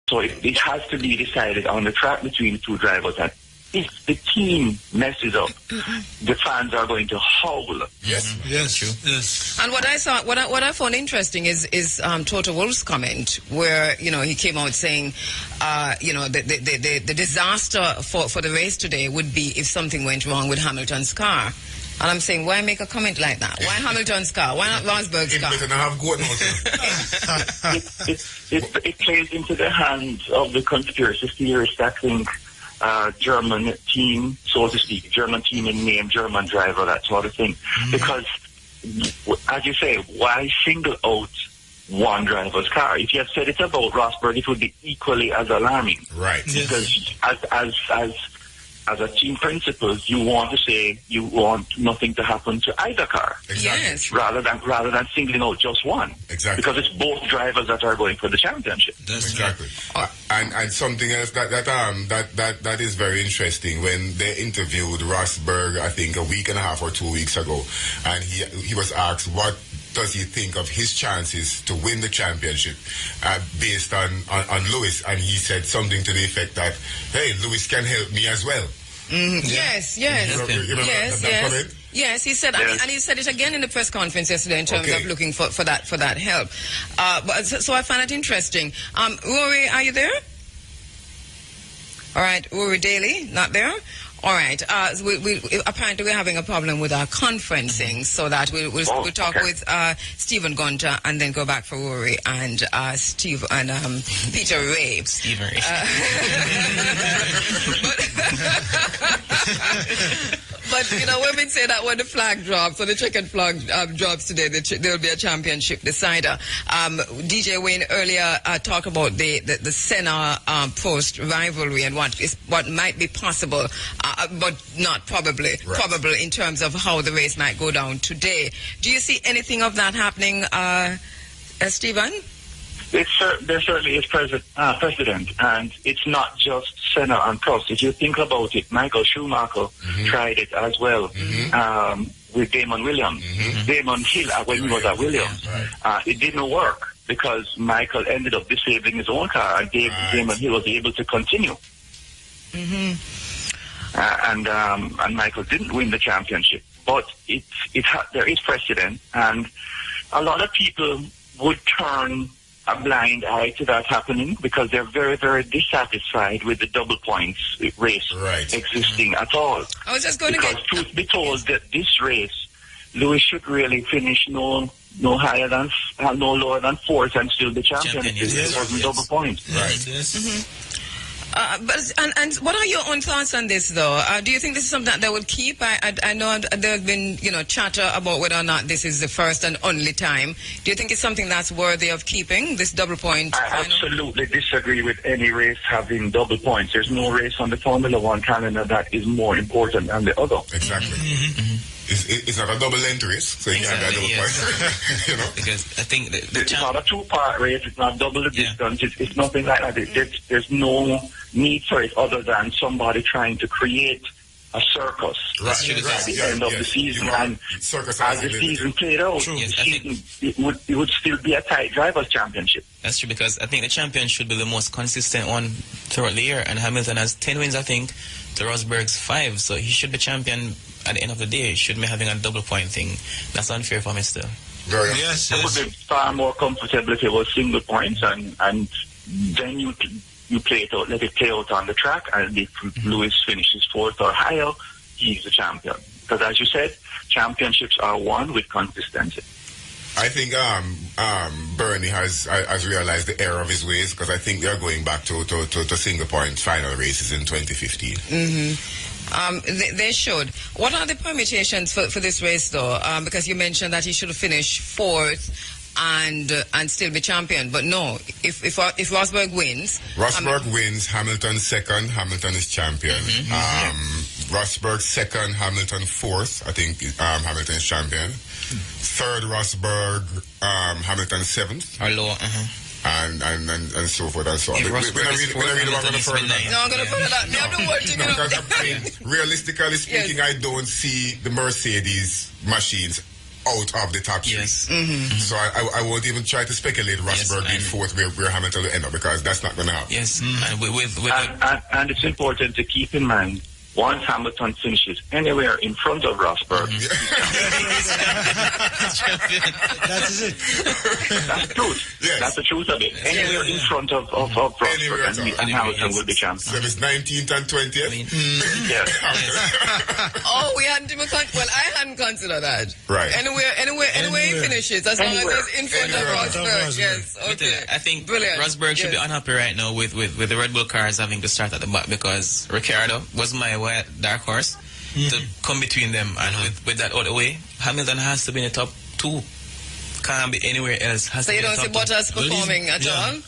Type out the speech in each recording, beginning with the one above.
So it has to be decided on the track between the two drivers. And if the team messes up, the fans are going to howl. Yes, true. Yes. And what I found interesting is Toto Wolff's comment, where he came out saying, the disaster for the race today would be if something went wrong with Hamilton's car. And I'm saying, why make a comment like that? Why Hamilton's car? Why not Rosberg's car? It plays into the hands of the conspiracy theorists that think German team, so to speak, German team in name, German driver, that sort of thing. Because, as you say, why single out one driver's car? If you had said it's about Rosberg, it would be equally as alarming. Right. Because as a team principle, you want to say you want nothing to happen to either car. Exactly. Yes. Rather than singling out just one. Exactly. Because it's both drivers that are going for the championship. That's exactly. Right. And something else that is very interesting, when they interviewed Rosberg, I think a week and a half or 2 weeks ago, and he was asked what does he think of his chances to win the championship based on Lewis, and he said something to the effect that, hey, Lewis can help me as well. Yes. You remember that comment? Yes, he said, and he said it again in the press conference yesterday in terms of looking for that help. So I find it interesting. Rory, are you there? All right, Rory Daly, not there? All right. We apparently we're having a problem with our conferencing, so that we'll talk with Stephen Gunter and then go back for Rory and Steve and Peter Ray. Stephen Ray. But we've been saying that when the flag drops, or the checkered flag drops today, there will be a championship decider. DJ Wayne earlier talked about the Senna Prost rivalry and what might be possible, but not probably in terms of how the race might go down today. Do you see anything of that happening, Stephen? There certainly is precedent, and it's not just Senna and Prost. If you think about it, Michael Schumacher tried it as well with Damon Williams. Damon Hill, when he was at Williams. It didn't work because Michael ended up disabling his own car, and Damon Hill was able to continue. And Michael didn't win the championship. But there is precedent, and a lot of people would turn a blind eye to that happening because they're very, very dissatisfied with the double points race existing at all. I was just going to get... truth be told, that this race, Lewis should really finish no lower than fourth and still be champion. It wasn't double points. And what are your own thoughts on this, though? Do you think this is something that they will keep? I know there has been, chatter about whether or not this is the first and only time. Do you think it's something that's worthy of keeping, this double point? I absolutely disagree with any race having double points. There's no race on the Formula One calendar that is more important than the other. Exactly. It's not a double-length race, so you can't get double points. Because I think it's not a two-part race. It's not double the distance. It's nothing like that. There's no need for it other than somebody trying to create a circus at the end of the season. And as the season played out, it would still be a tight drivers' championship. That's true, because I think the champion should be the most consistent one throughout the year. And Hamilton has 10 wins, I think, to Rosberg's 5. So he should be champion at the end of the day. He shouldn't be having a double point thing. That's unfair for me still. It would be far more comfortable if it was single points, and then you play it out, let it play out on the track, and if Lewis finishes fourth or higher, he's the champion. Because as you said, championships are won with consistency. I think Bernie has realized the error of his ways, because I think they're going back to single point final races in 2015. They should. What are the permutations for this race, though? Because you mentioned that he should finish fourth and still be champion. But no, if Rosberg wins... Rosberg wins, Hamilton second, Hamilton is champion. Rosberg second, Hamilton fourth, I think Hamilton is champion. Third, Rosberg, Hamilton seventh. Or lower, and so forth and so on. No, I'm going to put it out. Realistically speaking, I don't see the Mercedes machines out of the top three. Yes. So I won't even try to speculate Rosberg being fourth where Hamilton will end up, because that's not going to happen. Yes, and and it's important to keep in mind, once Hamilton finishes anywhere in front of Rosberg, That's it. that's the truth. Yes. That's the truth of it. Anywhere in front of Rosberg, and Hamilton will be champion. So it's 19th and 20th. Yes. Oh, we hadn't even I hadn't considered that. Right. Anywhere he finishes, as long as it's in front of Rosberg. Yes. Okay. I think Brilliant. Rosberg should be unhappy right now with the Red Bull cars having to start at the back, because Ricciardo was my dark horse to come between them, and with that out of the way, Hamilton has to be in the top 2. Can't be anywhere else. So you don't see Bottas performing at all?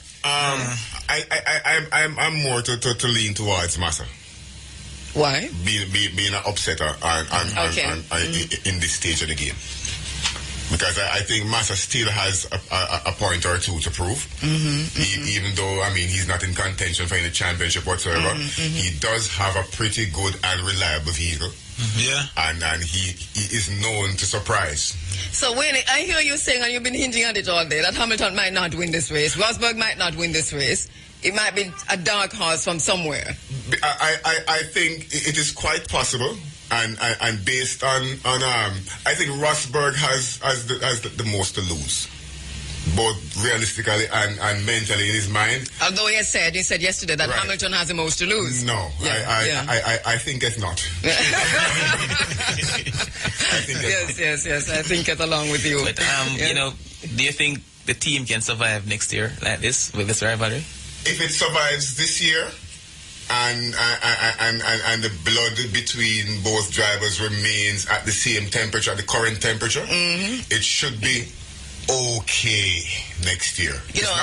I'm more to lean towards Massa. Why? Being an upsetter in this stage of the game. Because I think Massa still has a point or two to prove. Even though, I mean, he's not in contention for any championship whatsoever. He does have a pretty good and reliable vehicle. Yeah. And he is known to surprise. So when I hear you saying, and you've been hinting at it all day, that Hamilton might not win this race, Rosberg might not win this race. It might be a dark horse from somewhere. I think it is quite possible. And based on I think Rosberg has the most to lose, both realistically and mentally in his mind. Although he said yesterday that Hamilton has the most to lose. No, I think it's not. Yes. I think it's along with you. But you know, do you think the team can survive next year like this with this rivalry? If it survives this year, and the blood between both drivers remains at the same temperature, the current temperature, it should be okay next year. You know,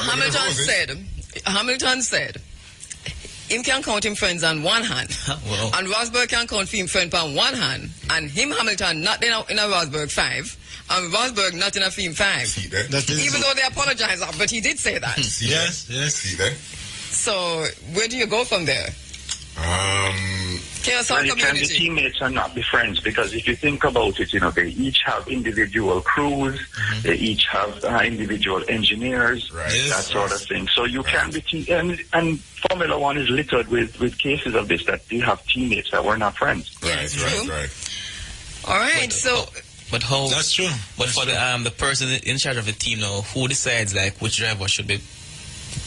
Hamilton said, him can count him friends on one hand, and Rosberg can count him friends on one hand, and Hamilton not in a Rosberg 5, and Rosberg not in a Theme 5. Even though they apologize, but he did say that. Yes. See that? So where do you go from there? The teammates are not be friends, because if you think about it, you know, they each have individual crews, they each have individual engineers, that sort of thing. So you can be and Formula One is littered with cases of this, that you have teammates that were not friends. Right. All right, But how? That's true. But for the person in charge of the team now, who decides like which driver should be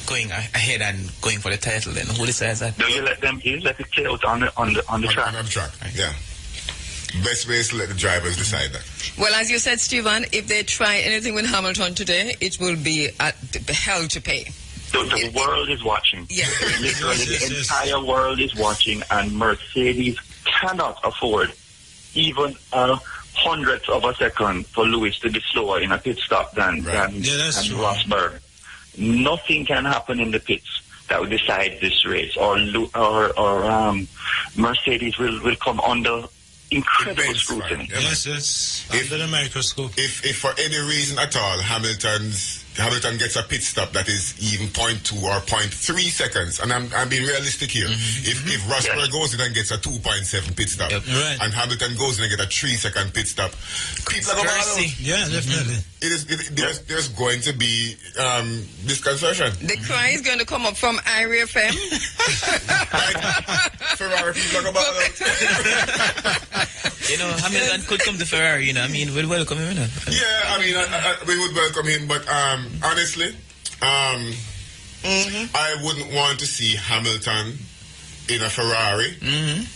going ahead and going for the title? Then who decides that? No, you let it play out on the track. On the track, yeah. Best way is to let the drivers decide that. Well, as you said, Stephen, if they try anything with Hamilton today, it will be hell to pay. The world is watching. Yeah. Literally, the entire world is watching, and Mercedes cannot afford even a hundredth of a second for Lewis to be slower in a pit stop than Rosberg. Nothing can happen in the pits that will decide this race, or Mercedes will come under incredible scrutiny. Yes. Under the microscope. If for any reason at all Hamilton gets a pit stop that is even 0.2 or 0.3 seconds, and I'm being realistic here. If Rosberg goes in and gets a 2.7 pit stop, and Hamilton goes in and gets a 3-second pit stop, people are going to Yeah, definitely. There's going to be disconcertion. The cry is going to come up from Irie FM. Ferrari people are about You know, Hamilton could come to Ferrari, you know. I mean, we'd welcome him, you know. Yeah, I mean, we would welcome him, but honestly, I wouldn't want to see Hamilton in a Ferrari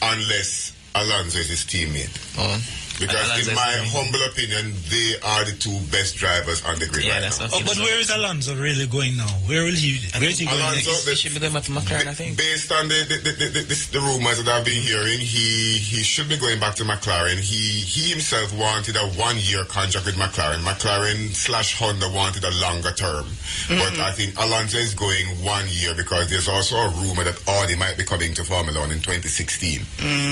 unless Alonso is his teammate. Because in my humble opinion, they are the two best drivers on the grid right now. But where is Alonso really going now? Where is he going next? He should be going back to McLaren, I think. Based on the rumors that I've been hearing, he should be going back to McLaren. He himself wanted a 1-year contract with McLaren. McLaren/Honda wanted a longer term. But I think Alonso is going 1 year, because there's also a rumor that Audi might be coming to Formula One in 2016.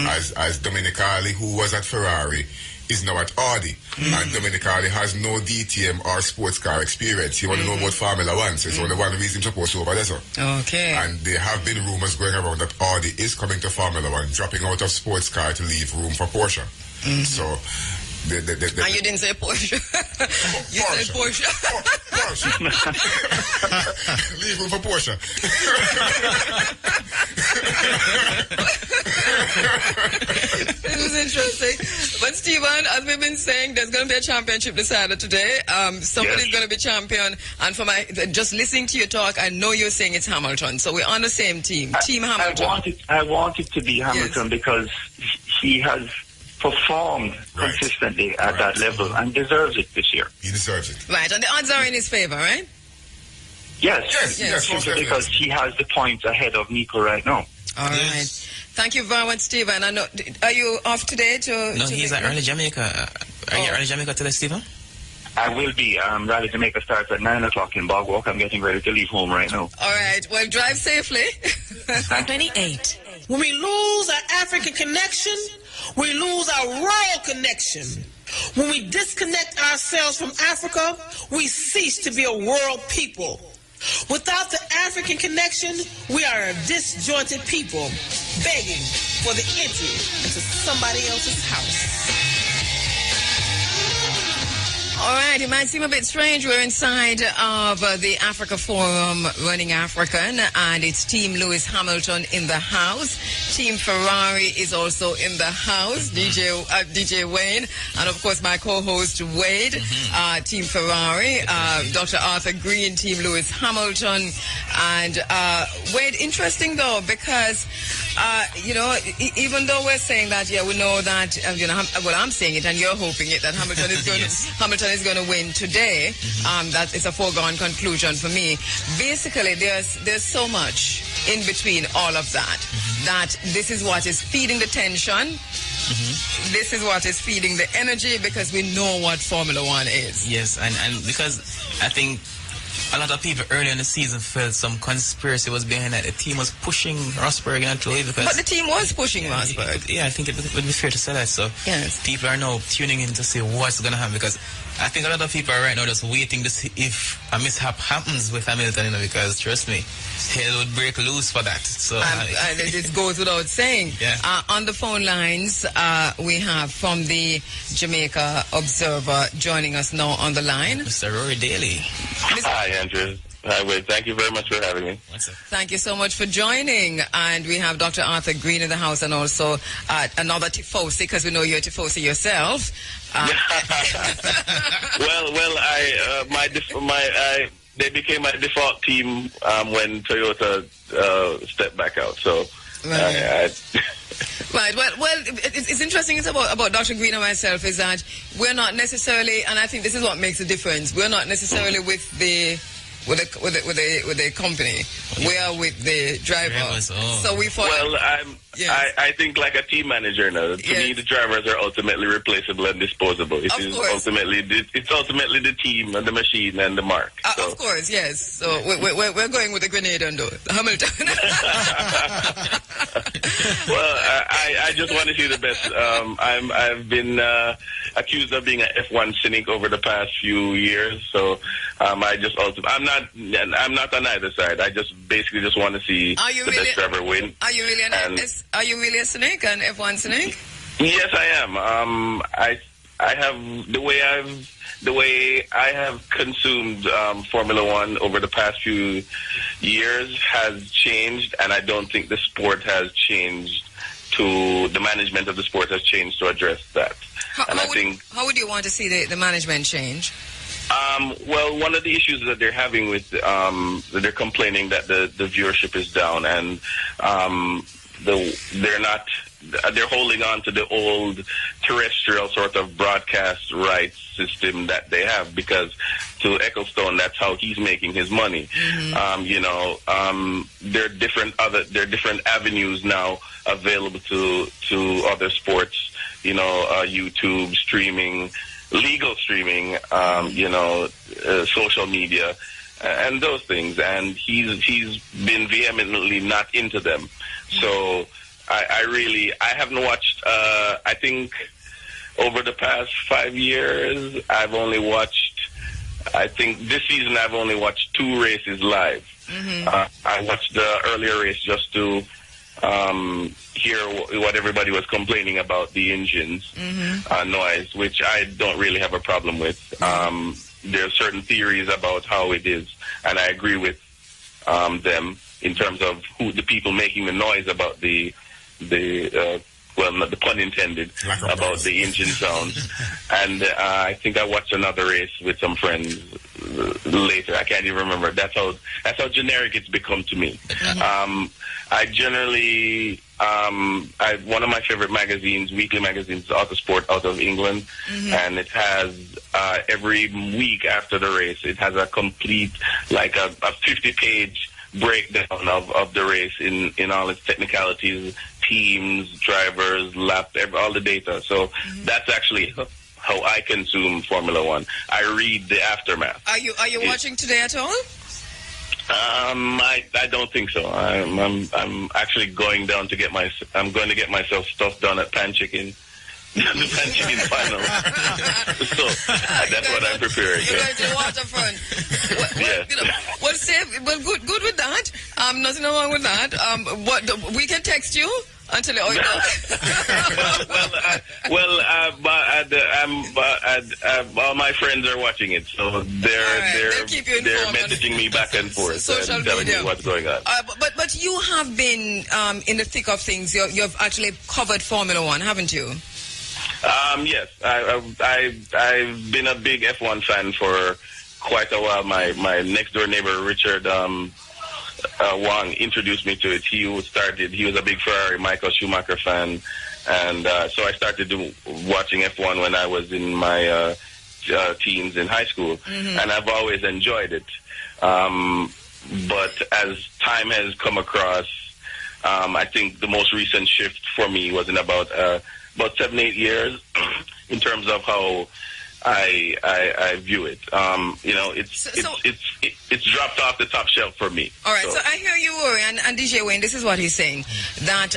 As Domenicali, who was at Ferrari, is now at Audi. And Domenicali has no DTM or sports car experience. He want to know about Formula One, so it's only one reason to post over there. Okay. And there have been rumors going around that Audi is coming to Formula One, dropping out of sports car to leave room for Porsche. So And you didn't say Porsche. You said Porsche. Porsche. Leave room for Porsche. It was interesting. But Stephen, as we've been saying, there's going to be a championship decided today. Somebody's going to be champion. And for just listening to your talk, I know you're saying it's Hamilton. So we're on the same team. Team Hamilton. I want it to be Hamilton because he has performed consistently at that level and deserves it this year. He deserves it. Right, and the odds are in his favor, right? Yes, because he has the points ahead of Nico right now. All right. Thank you very much, Stephen. I know, are you off today? No, he's at Early Jamaica. Are you at Early Jamaica today, Stephen? I will be. Rally Jamaica starts at 9 o'clock in Bogwalk. I'm getting ready to leave home right now. All right. Well, drive safely. 28. When we lose our African connection, we lose our royal connection. When we disconnect ourselves from Africa, we cease to be a world people. Without the African connection, we are a disjointed people begging for the entry into somebody else's house. All right, it might seem a bit strange. We're inside of the Africa Forum Running African, and it's Team Lewis Hamilton in the house. Team Ferrari is also in the house, DJ Wayne, and of course my co-host Wade, Team Ferrari, Dr. Arthur Green, Team Lewis Hamilton. And Wade, interesting though, because, even though we're saying that, we know that, well, I'm saying it and you're hoping it, that Hamilton is going Hamilton is going to win today. That is a foregone conclusion for me. Basically, there's so much in between all of that, that this is what is feeding the tension. This is what is feeding the energy, because we know what Formula One is. Yes, and because I think a lot of people early in the season felt some conspiracy was behind that. The team was pushing Rosberg actually, because... But the team was pushing Rosberg. I think it would be fair to say that. So yes, people are now tuning in to see what's going to happen, because I think a lot of people are right now just waiting to see if a mishap happens with Hamilton, because trust me, hell would break loose for that. So it goes without saying. Yeah. On the phone lines, we have from the Jamaica Observer joining us now on the line, Mr. Rory Daly. Hi, Andrew. Hi, Wade. Thank you very much for having me. Thank you so much for joining. And we have Dr. Arthur Green in the house, and also another Tifosi, because we know you're a Tifosi yourself. They became my default team when Toyota stepped back out. So, Right. Well, it's interesting. It's about Dr. Green and myself is that we're not necessarily, and I think this is what makes the difference. We're not necessarily with the company. We are with the driver. So we follow. Well, I think like a team manager now. To me, the drivers are ultimately replaceable and disposable. It's ultimately the team and the machine and the mark. Of course, yes. So we're going with the Grenadier and Hamilton. Well, I just want to see the best. I've been accused of being an F1 cynic over the past few years. So I'm not on either side. I basically want to see the best driver win. Are you really a cynic, an F1 cynic? Yes, I am. I have the way I have consumed Formula One over the past few years has changed, and I don't think the sport has changed. The management of the sport has changed to address that. How would you want to see the management change? Well, one of the issues that they're having with they're complaining that the viewership is down, and they're holding on to the old terrestrial sort of broadcast rights system that they have, because to Ecclestone, that's how he's making his money. There are different avenues now available to other sports, YouTube streaming, legal streaming, social media, and those things. And he's been vehemently not into them. So I haven't watched, I think over the past 5 years, I've only watched, I think this season I've only watched 2 races live. I watched the earlier race just to hear what everybody was complaining about the engines noise, which I don't really have a problem with. There are certain theories about how it is, and I agree with them in terms of who the people making the noise about the well, not the pun intended, about the engine sounds. And I think I watched another race with some friends later. I can't even remember. That's how generic it's become to me. I generally, one of my favorite magazines, weekly magazines, is Autosport out of England, and it has every week after the race, it has a complete, like a 50-page breakdown of the race in all its technicalities, teams, drivers, lap, all the data. So that's actually how I consume Formula One. I read the aftermath. Are you watching today at all? I don't think so. I'm actually going down to get myself stuff done at Pan Chicken. The Pan Chicken final. So that's what I'm preparing. You're going to the waterfront. Well, good with that. Nothing wrong with that. We can text you until all my friends are watching it, so they're messaging me back and forth and telling me what's going on. But you have been in the thick of things. You've actually covered Formula One, haven't you? Yes, I've been a big F1 fan for quite a while. My next door neighbor Richard Wang introduced me to it. He was a big Ferrari, Michael Schumacher fan, and so I started watching F1 when I was in my teens in high school, and I've always enjoyed it. But as time has come across, I think the most recent shift for me was in about 7-8 years in terms of how I view it. It's dropped off the top shelf for me. All right, so I hear you, Rory, and DJ Wayne, this is what he's saying, that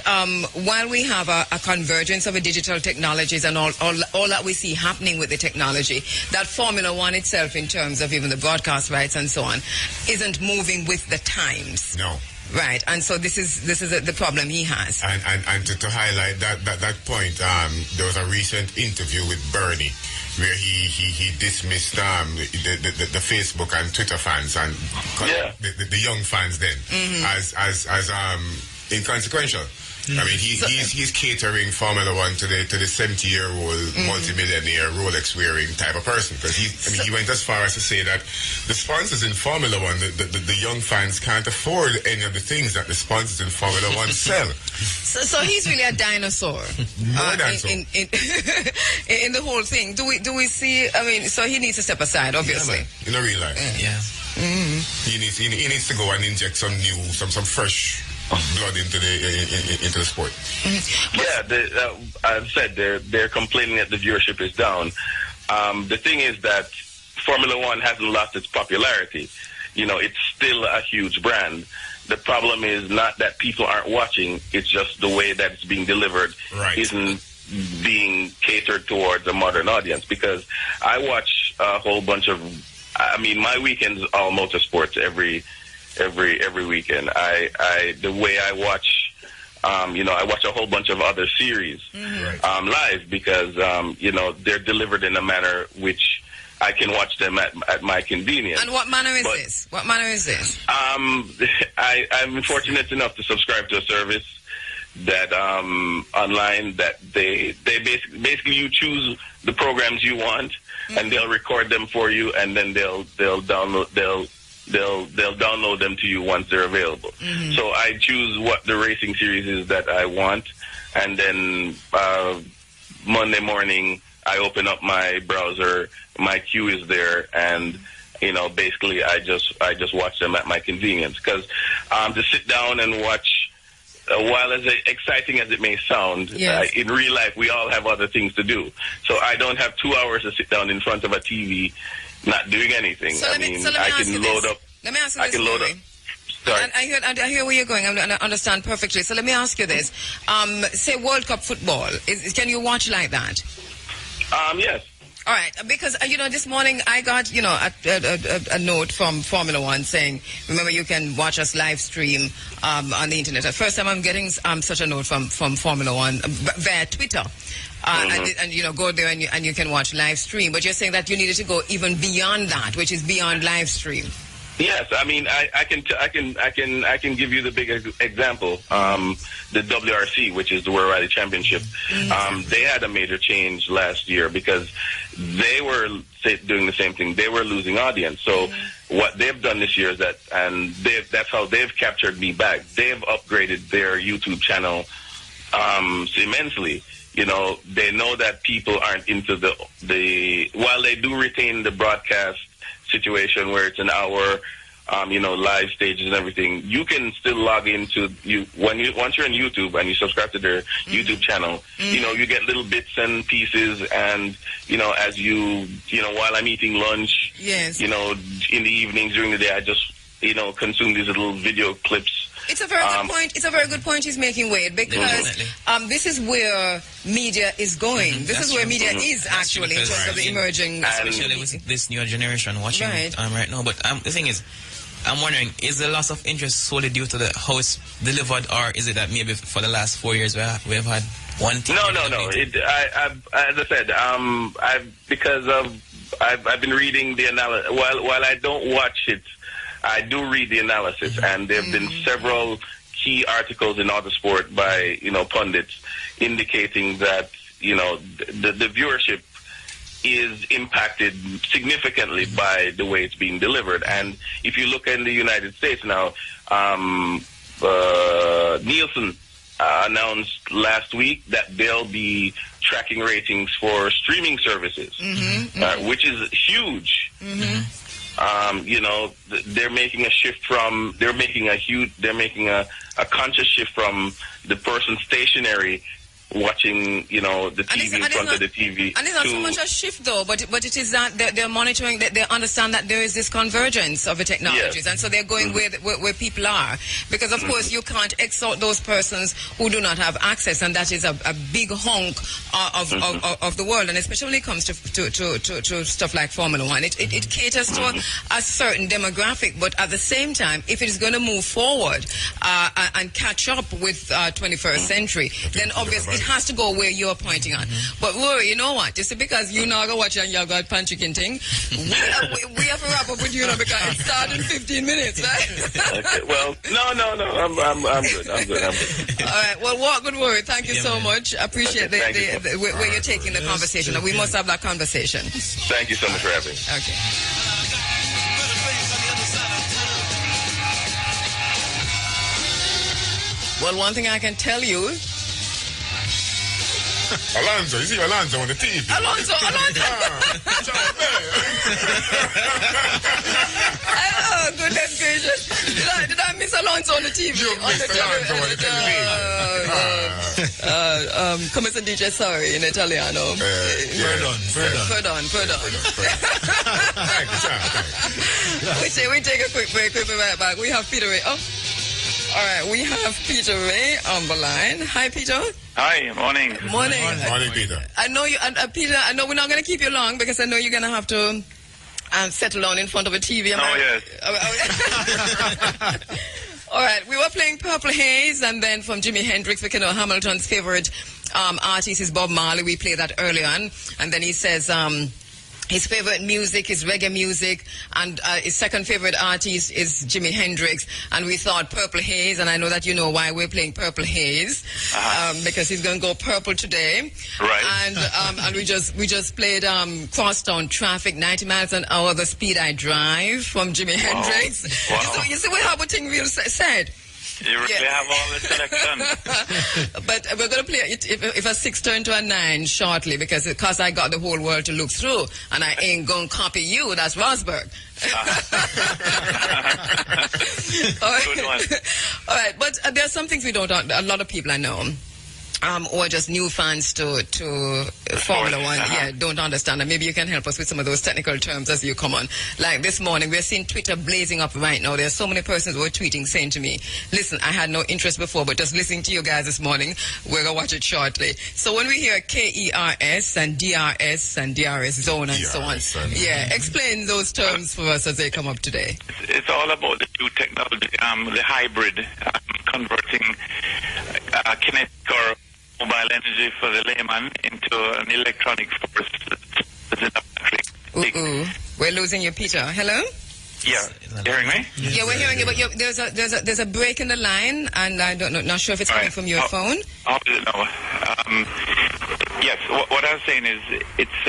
while we have a convergence of the digital technologies and all that we see happening with the technology, that Formula One itself, in terms of even the broadcast rights and so on, isn't moving with the times. No. Right, and so this is the problem he has. And to highlight that point, there was a recent interview with Bernie where he dismissed the Facebook and Twitter fans and the young fans then as inconsequential. I mean, he's catering Formula One to the 70-year-old multimillionaire Rolex-wearing type of person, because he went as far as to say that the sponsors in Formula One, the young fans can't afford any of the things that the sponsors in Formula One sell. So he's really a dinosaur. In the whole thing. Do we see? I mean, so he needs to step aside, obviously. In a real life. Yeah. He needs to go and inject some fresh blood into the sport. Yeah, I've said they're complaining that the viewership is down. The thing is that Formula One hasn't lost its popularity. It's still a huge brand. The problem is not that people aren't watching; it's just the way that it's being delivered isn't being catered towards a modern audience. Because I watch a whole bunch of, my weekends all motorsports every weekend. The way I watch, I watch a whole bunch of other series live because they're delivered in a manner which I can watch them at my convenience. And what manner is this? What manner is this? I'm fortunate enough to subscribe to a service that online that they basically you choose the programs you want and they'll record them for you, and then they'll download them to you once they're available. So I choose what the racing series is that I want, and then Monday morning I open up my browser, my queue is there, and basically I just watch them at my convenience. Because to sit down and watch, while as exciting as it may sound, in real life we all have other things to do. So I don't have 2 hours to sit down in front of a TV not doing anything. So I can load up. Let me ask you this. I can load up. Sorry. I hear where you're going. I understand perfectly. So let me ask you this. Say World Cup football. Can you watch like that? Yes. All right, because, this morning I got, a note from Formula One saying, remember, you can watch us live stream on the internet. First time I'm getting such a note from Formula One via Twitter. And go there and you can watch live stream. But you're saying that you needed to go even beyond that, which is beyond live stream. Yes, I mean I can give you the big example. The WRC, which is the World Rally Championship, they had a major change last year because they were doing the same thing. They were losing audience. So what they've done this year is that's how they've captured me back. They've upgraded their YouTube channel immensely. They know that people aren't into the while they do retain the broadcast situation where it's an hour, live stages and everything. You can still log into once you're on YouTube and you subscribe to their YouTube channel. You get little bits and pieces, and as while I'm eating lunch, yes, in the evenings during the day, I just consume these little video clips. It's a very good point. It's a very good point he's making, Wade, because this is where media is going. This is where media is actually in terms of the emerging, especially with this new generation watching right now. But the thing is, I'm wondering, is the loss of interest solely due to how it's delivered, or is it that maybe for the last 4 years we have had one team? No. As I said, I've been reading the analysis. While I don't watch it, I do read the analysis, and there have been several key articles in Autosport by pundits indicating that the viewership is impacted significantly by the way it's being delivered. And if you look in the United States now, Nielsen announced last week that they'll be tracking ratings for streaming services, which is huge. They're making a shift they're making a conscious shift from the person stationary watching, the TV in front of the TV. And it's not so much a shift, though, but it is that they're monitoring, they understand that there is this convergence of the technologies, and so they're going where people are. Because, of course, you can't exalt those persons who do not have access, and that is a big hunk of the world, and especially when it comes to stuff like Formula One. It caters to a certain demographic, but at the same time, if it is going to move forward and catch up with 21st century, then obviously it has to go where you're pointing at. But Rory, you know what? Just because you now go watch and you've got pan chicken thing, we have to wrap up with you now because it starts in 15 minutes, right? Okay, well, no. I'm good. All right. Well, walk good, Rory. Thank you so much. I appreciate where you're taking the conversation. And we must have that conversation. Thank you so much for having me. Okay. Well, one thing I can tell you. Alonso, you see Alonso on the TV. Alonso. Oh, goodness gracious. Did I miss Alonso on the TV? You missed Alonso on the TV. Come as a DJ, sorry, in Italiano. Pardon. Thank you. We take a quick break. We'll be right back. We have Peter Ray. Oh, all right. We have Peter Ray on the line. Hi, Peter. Hi, morning. Morning, Peter. I know you, Peter. I know we're not going to keep you long because I know you're going to have to settle down in front of a TV. Yes. All right, we were playing Purple Haze, and then from Jimi Hendrix, we know Hamilton's favorite artist is Bob Marley. We played that early on, and then he says his favorite music is reggae music, and his second favorite artist is Jimi Hendrix. And we thought Purple Haze, and I know that you know why we're playing Purple Haze, because he's going to go purple today. Right. And we just played Crosstown Traffic, 90 miles an hour, The Speed I Drive from Jimi Hendrix. Wow. You see what Albert Tingville said? You really have all the selection. But we're going to play it if a 6 turn to a 9 shortly because I got the whole world to look through, and I ain't going to copy you. That's Rosberg. All right. Good one. All right, but there are some things we don't. A lot of people I know or just new fans to Formula One, don't understand. And maybe you can help us with some of those technical terms as you come on. Like this morning, we're seeing Twitter blazing up right now. There are so many persons who are tweeting saying to me, listen, I had no interest before, but just listening to you guys this morning, we're going to watch it shortly. So when we hear KERS and DRS and DRS zone and so on, explain those terms for us as they come up today. It's all about the new technology, the hybrid, converting kinetic or mobile energy for the layman into an electronic force that's in a battery. We're losing you, Peter. Hello? Yeah, you hearing me? Yeah, we're hearing you, but there's a break in the line, and I don't know, not sure if it's coming from your phone. No. Yes, what I was saying is it's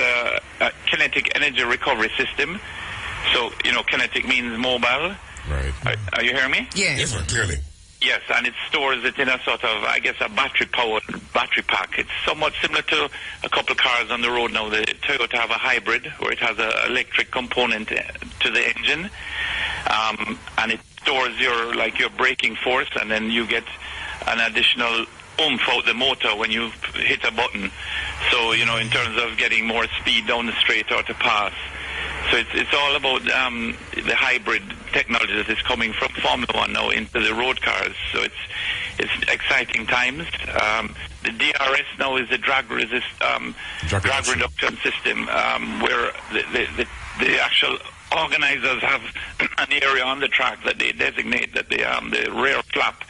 a kinetic energy recovery system. So, kinetic means mobile. Right. Are you hearing me? Yes, clearly. Yes, and it stores it in a sort of, I guess, a battery-powered battery pack. It's somewhat similar to a couple of cars on the road now. The Toyota have a hybrid where it has an electric component to the engine, and it stores your braking force, and then you get an additional oomph out the motor when you hit a button. So, in terms of getting more speed down the straight or to pass. So it's all about the hybrid technology that is coming from Formula One now into the road cars. So it's exciting times. The DRS now is the drag reduction system, where the actual organizers have an area on the track that they designate that the rear flap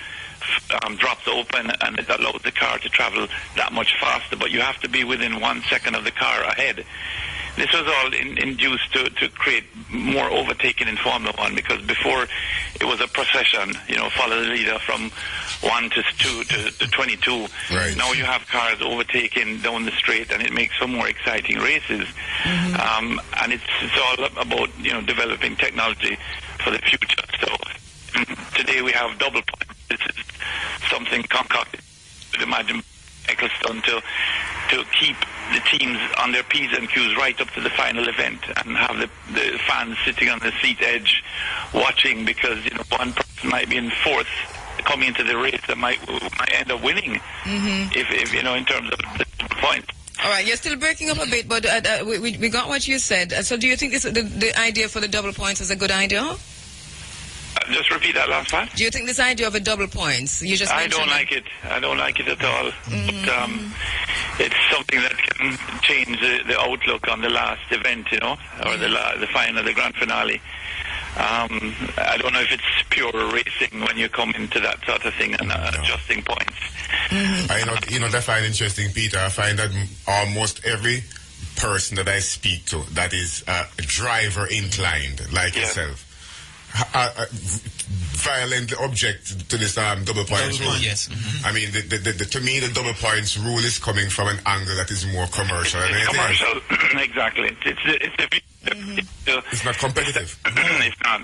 drops open, and it allows the car to travel that much faster. But you have to be within 1 second of the car ahead. This was all induced to create more overtaking in Formula One, because before it was a procession, follow the leader from 1 to 2 to 22. Right. Now you have cars overtaking down the straight, and it makes for more exciting races. And it's all about, developing technology for the future. So today we have double points. This is something concocted, I would imagine, Eccleston to keep the teams on their P's and Q's right up to the final event, and have the fans sitting on the seat edge watching, because one person might be in fourth coming into the race that might end up winning if in terms of the points. All right, you're still breaking up a bit, but we got what you said. So do you think the idea for the double points is a good idea? Just repeat that last part. Do you think this idea of a double points? I don't like it. I don't like it at all. But it's something that can change the outlook on the last event, or the final, the grand finale. I don't know if it's pure racing when you come into that sort of thing and adjusting points. I find interesting, Peter. I find that almost every person that I speak to that is driver inclined, like yourself, violently object to this double points rule. Yes. I mean, to me, the double points rule is coming from an angle that is more commercial. Commercial, exactly. It's not competitive. It's not.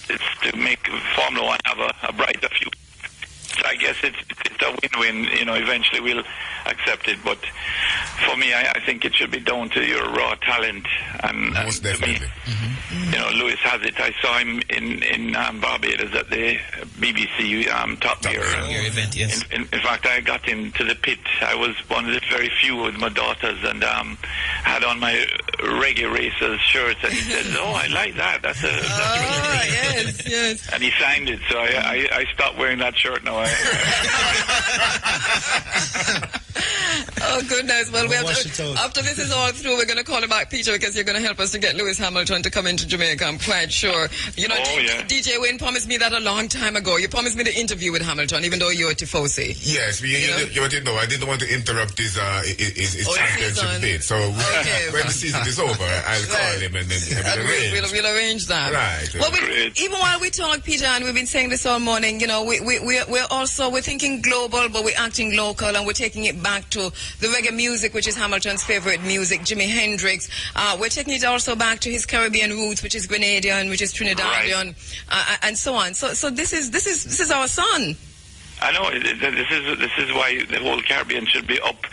It's to make Formula One have a brighter future. So I guess it's a win-win. Eventually we'll accept it. But for me, I think it should be down to your raw talent. And most definitely. Lewis has it. I saw him in Barbados at the BBC Top Gear event. Yes. In fact, I got into the pit. I was one of the very few with my daughters, and had on my Reggae Racers shirts, and he said, "Oh, I like that. That's really yes, yes." And he signed it, so I stopped wearing that shirt now. Oh, goodness. Well, after this is all through, we're going to call him back, Peter, because you're going to help us to get Lewis Hamilton to come into Jamaica, I'm quite sure. DJ Wayne promised me that a long time ago. You promised me the interview with Hamilton, even though you're a Tifosi. Yes, you didn't know. I didn't want to interrupt his championship bid. So when the season is over, I'll call him and then we'll arrange that. Right. Well, even while we talk, Peter, and we've been saying this all morning, we're thinking global, but we're acting local, and we're taking it back to the reggae music, which is Hamilton's favorite music, Jimi Hendrix. We're taking it also back to his Caribbean roots, which is Grenadian, which is Trinidadian, and so on. So this is our son. I know. This is why the whole Caribbean should be up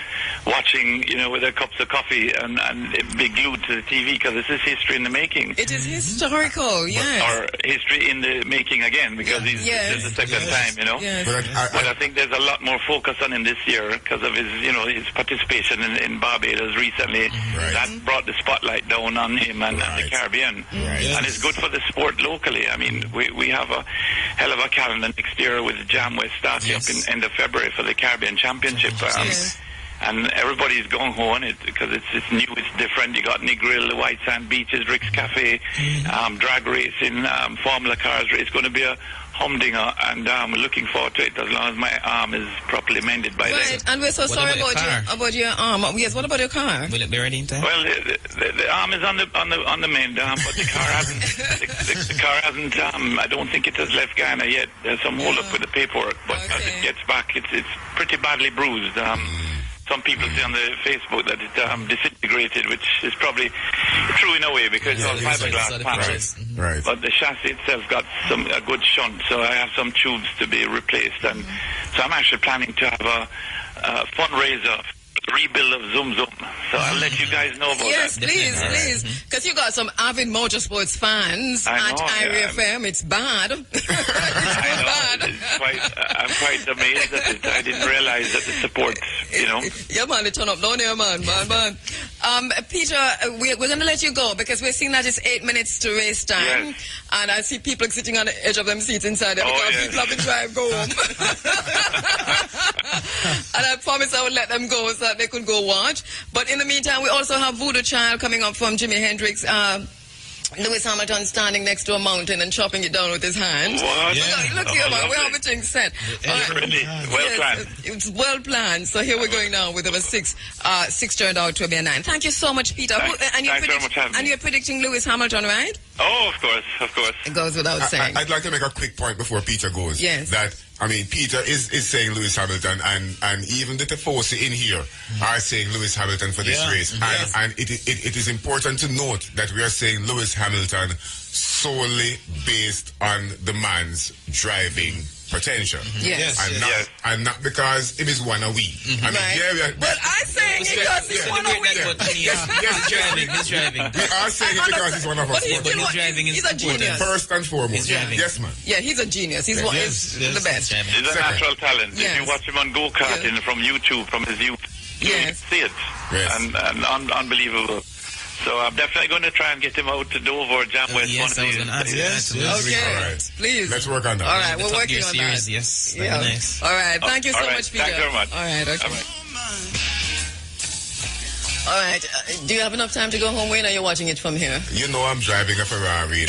watching, with their cups of coffee and be glued to the TV, because this is history in the making. It is historical, yes. Or history in the making again, because this is the second time, Yes. But I think there's a lot more focus on him this year because of his, his participation in Barbados recently. Right. That brought the spotlight down on him and the Caribbean. Right. And it's good for the sport locally. I mean, we have a hell of a calendar next year with Jam West starting up in end of February for the Caribbean Championship. And everybody's going on it because it's new, it's different. You got Negril, White Sand Beaches, Rick's Cafe, drag racing, Formula cars. It's going to be a humdinger, and we're looking forward to it as long as my arm is properly mended by then. And we're so sorry about your arm. Yes, what about your car? Will it be ready in time? Well, the arm is on the mend, but the car hasn't. the car hasn't. I don't think it has left Ghana yet. There's some hold up with the paperwork, but as it gets back, it's pretty badly bruised. Some people say on the Facebook that it disintegrated, which is probably true in a way because it's all fiberglass panels. Right. But the chassis itself got a good shunt, so I have some tubes to be replaced, and so I'm actually planning to have a fundraiser. Rebuild of Zoom Zoom. So I'll let you guys know about yes, that. Yes, please. Because you got some avid motorsports fans at Irie FM. It's bad. I'm quite amazed at it. I didn't realize that the support, Yeah, man, they turn up down here, man. Peter, we're going to let you go because we're seeing that it's 8 minutes to race time. Yes. And I see people sitting on the edge of them seats inside there because people have to drive home. And I promised I would let them go so that they could go watch. But in the meantime, we also have Voodoo Child coming up from Jimi Hendrix. Lewis Hamilton standing next to a mountain and chopping it down with his hand. What? Yeah. Look here, man. We have everything set. Really? Well planned. It's well planned. So here we're going now with our 6 turned out to be a 9. Thank you so much, Peter. Thanks very much for having me. And you're predicting Lewis Hamilton, right? Oh, of course. It goes without saying. I'd like to make a quick point before Peter goes. Yes. Peter is saying Lewis Hamilton, and even the Tifosi in here are saying Lewis Hamilton for this race. And it is important to note that we are saying Lewis Hamilton solely based on the man's driving potential. Yes. And not because it is one a week. I mean, but I saying it because he's one a week. He's driving. We are saying it because he's one of us. But he's driving. He's a genius. First and foremost. Yes, man. Yeah, he's a genius. He's the best. He's a natural talent. Yes. If you watch him on go-karting from YouTube, from his youth, you can see it. Yes. And unbelievable. So I'm definitely going to try and get him out to Dover or Jam West one of these. Yes. Okay. All right. Please. Let's work on that. All right, we're working on that. Yes. Very nice. All right. Thank you so much, Peter. Thanks very much. All right. Okay. All right. Do you have enough time to go home, Wayne, or are you watching it from here? You know I'm driving a Ferrari. I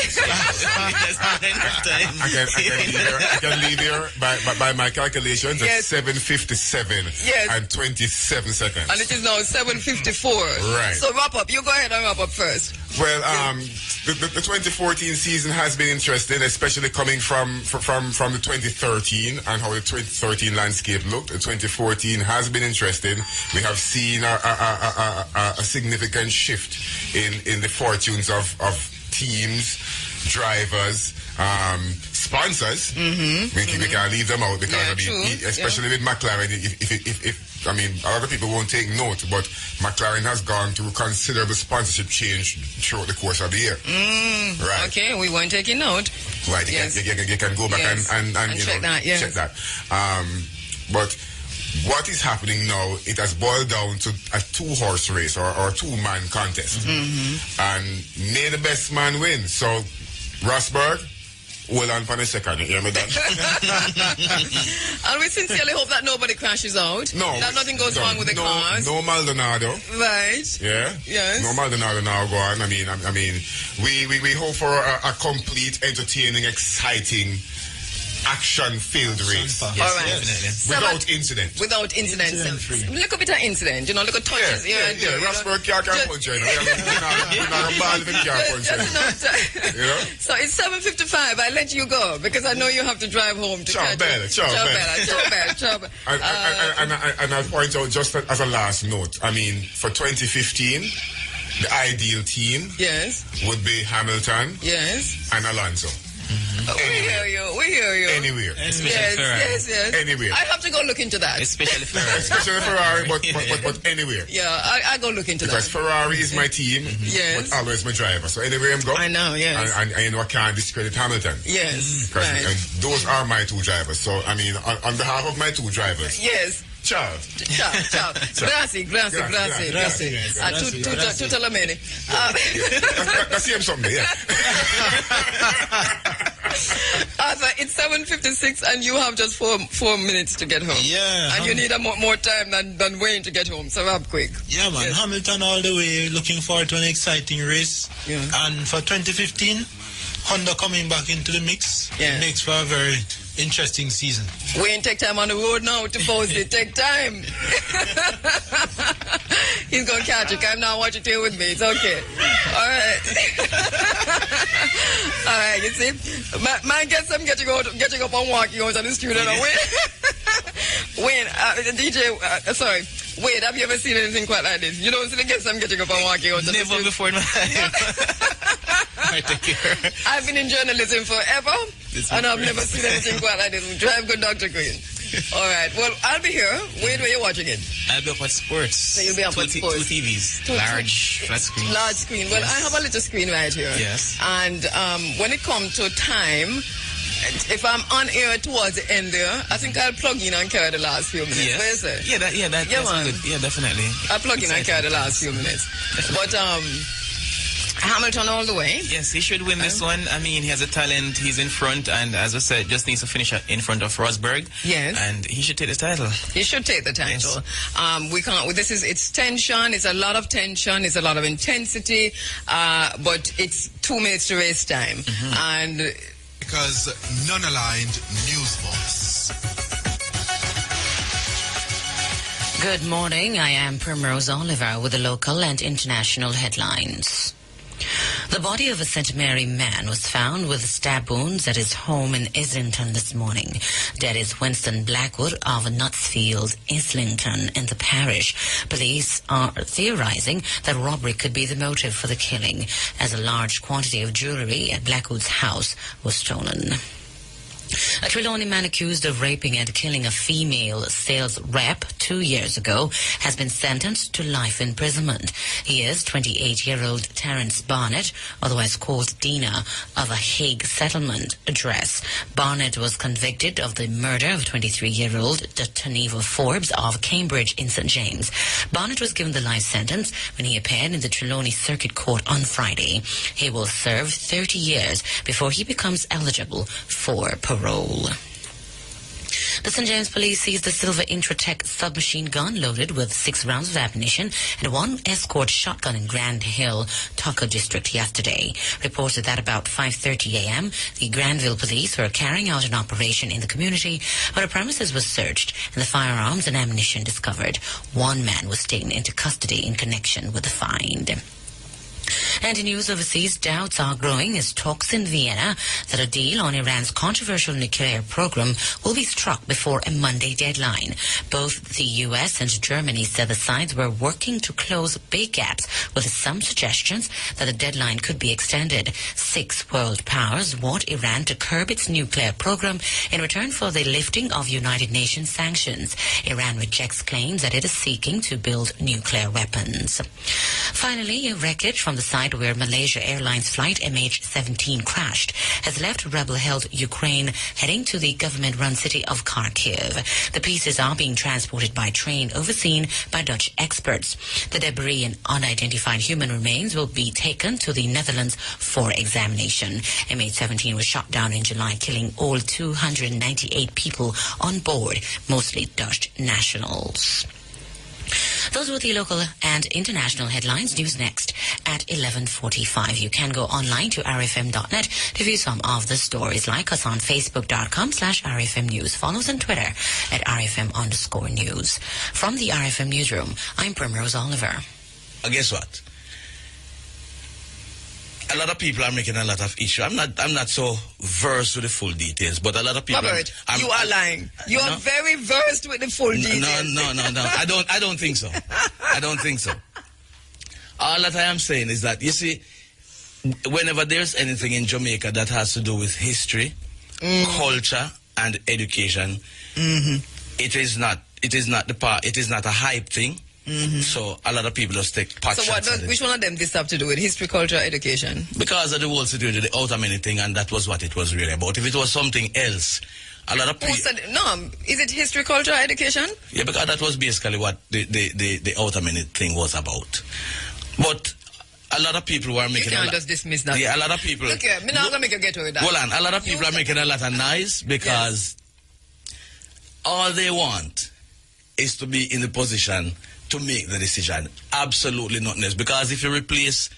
can leave here by my calculations at 7:57 and 27 seconds. And it is now 7:54. Right. So wrap up. You go ahead and wrap up first. Well, the 2014 season has been interesting, especially coming from the 2013 and how the 2013 landscape looked. The 2014 has been interesting. We have seen a significant shift in the fortunes of teams, drivers, sponsors. We can't leave them out because especially with McLaren, if a lot of people won't take note, but McLaren has gone through considerable sponsorship change throughout the course of the year. Right. Okay, we weren't taking note. Right. You can go back and check that. Yes. Check that. But what is happening now, it has boiled down to a 2-horse race or a 2-man contest. And may the best man win. So, Rosberg, hold on for a second. You hear me, Dan? And we sincerely hope that nobody crashes out. No. That nothing goes wrong with the cars. No Maldonado. Right. Yeah? Yes. No Maldonado now go on. We hope for a complete, entertaining, exciting, action-filled race. Yes, all right. Definitely. Without incident. Look a bit of incident, look at touches. Rosberg can't punch you. We're not a ball if he can't punch you. So it's 7:55. I let you go because I know you have to drive home to catch it. Ciao Bella. And I'll point out just as a last note, for 2015, the ideal team would be Hamilton and Alonso. We hear you. Anywhere. Yes. Anywhere. I have to go look into that. Especially Ferrari. Especially Ferrari, but anywhere. Yeah, I go look into because that. Ferrari is my team, yes, but always my driver. So anywhere I'm going, I know, yes. And you know, I can't discredit Hamilton. Yes. Because right. and those are my two drivers. So, I mean, on behalf of my two drivers. Yes. Ciao. Grazie. Tutta la bene. That's him something, yeah. Arthur, it's 7:56 and you have just four minutes to get home. Yeah. And you need more time than Wayne to get home, so up quick. Yeah, man. Yes. Hamilton all the way, looking forward to an exciting race. Yeah. And for 2015, Honda coming back into the mix. Yeah. Makes for a very interesting season. Wayne, take time on the road now to post it. Take time. He's going to catch it. I'm not watching it with me. It's okay. All right. All right, you see? My guess I'm getting up and walking out of the studio now. Wayne, DJ, sorry. Wait, have you ever seen anything quite like this? You don't see the guess I'm getting up and walking out of the studio. Never before in my life. I take care. I've been in journalism forever, and I've never seen anything quite like this. Drive good, Dr. Green. All right. Well, I'll be here. Wait, where you watching it? I'll be up at sports. So you'll be up at sports. Two TVs. Large, flat screen. Large screen. Well, yes. I have a little screen right here. Yes. And when it comes to time, if I'm on air towards the end there, I think I'll plug in and carry the last few minutes. Yes. What is it? That's good. Yeah, definitely. I'll plug in and carry the last few minutes. But Hamilton all the way. Yes, he should win this one. I mean, he has a talent. He's in front, and as I said, just needs to finish in front of Rosberg. Yes, and he should take the title. He should take the title. Yes. We can't. It's tension. It's a lot of tension. It's a lot of intensity. But it's 2 minutes to race time, and because non-aligned news voice. Good morning. I am Primrose Oliver with the local and international headlines. The body of a St. Mary man was found with stab wounds at his home in Islington this morning. Dead is Winston Blackwood of Knutsfield, Islington, in the parish. Police are theorizing that robbery could be the motive for the killing, as a large quantity of jewellery at Blackwood's house was stolen. A Trelawney man accused of raping and killing a female sales rep 2 years ago has been sentenced to life imprisonment. He is 28-year-old Terence Barnett, otherwise called Dina, of a Hague settlement address. Barnett was convicted of the murder of 23-year-old Taneva Forbes of Cambridge in St. James. Barnett was given the life sentence when he appeared in the Trelawney Circuit Court on Friday. He will serve 30 years before he becomes eligible for parole. The St. James Police seized the silver Intratec submachine gun loaded with 6 rounds of ammunition and 1 escort shotgun in Grand Hill, Tucker District yesterday. Reported that about 5:30 a.m., the Granville Police were carrying out an operation in the community, but a premises was searched and the firearms and ammunition discovered. 1 man was taken into custody in connection with the find. And in news overseas, doubts are growing as talks in Vienna that a deal on Iran's controversial nuclear program will be struck before a Monday deadline. Both the US and Germany said the sides were working to close big gaps, with some suggestions that the deadline could be extended. 6 world powers want Iran to curb its nuclear program in return for the lifting of United Nations sanctions. Iran rejects claims that it is seeking to build nuclear weapons. Finally, wreckage from the site where Malaysia Airlines flight MH17 crashed has left rebel-held Ukraine heading to the government-run city of Kharkiv. The pieces are being transported by train overseen by Dutch experts. The debris and unidentified human remains will be taken to the Netherlands for examination. MH17 was shot down in July, killing all 298 people on board, mostly Dutch nationals. Those were the local and international headlines. News next at 11:45. You can go online to rfm.net to view some of the stories. Like us on facebook.com/RFM News. Follow us on Twitter at RFM_news. From the RFM Newsroom, I'm Primrose Oliver. Guess what? A lot of people are making a lot of issue. I'm not so versed with the full details, but a lot of people. Robert, you are lying. You are very versed with the full details. No. I don't think so. I don't think so. All that I am saying is that, you see, whenever there's anything in Jamaica that has to do with history, culture, and education, it is not a hype thing. So a lot of people just take part. So which one of them this have to do with history, culture, education? Because of the whole situation, the outer many thing, and that was what it was really about. If it was something else, a lot of people... No, is it history, culture, education? Yeah, because that was basically what the outer many thing was about. But a lot of people were making... You can't just dismiss that. Yeah, a lot of people... Look here, I'm not going to make you get away with that. Hold on, a lot of people are making a lot of noise because all they want is to be in the position to make the decision. Absolutely nothing else. Because if you replace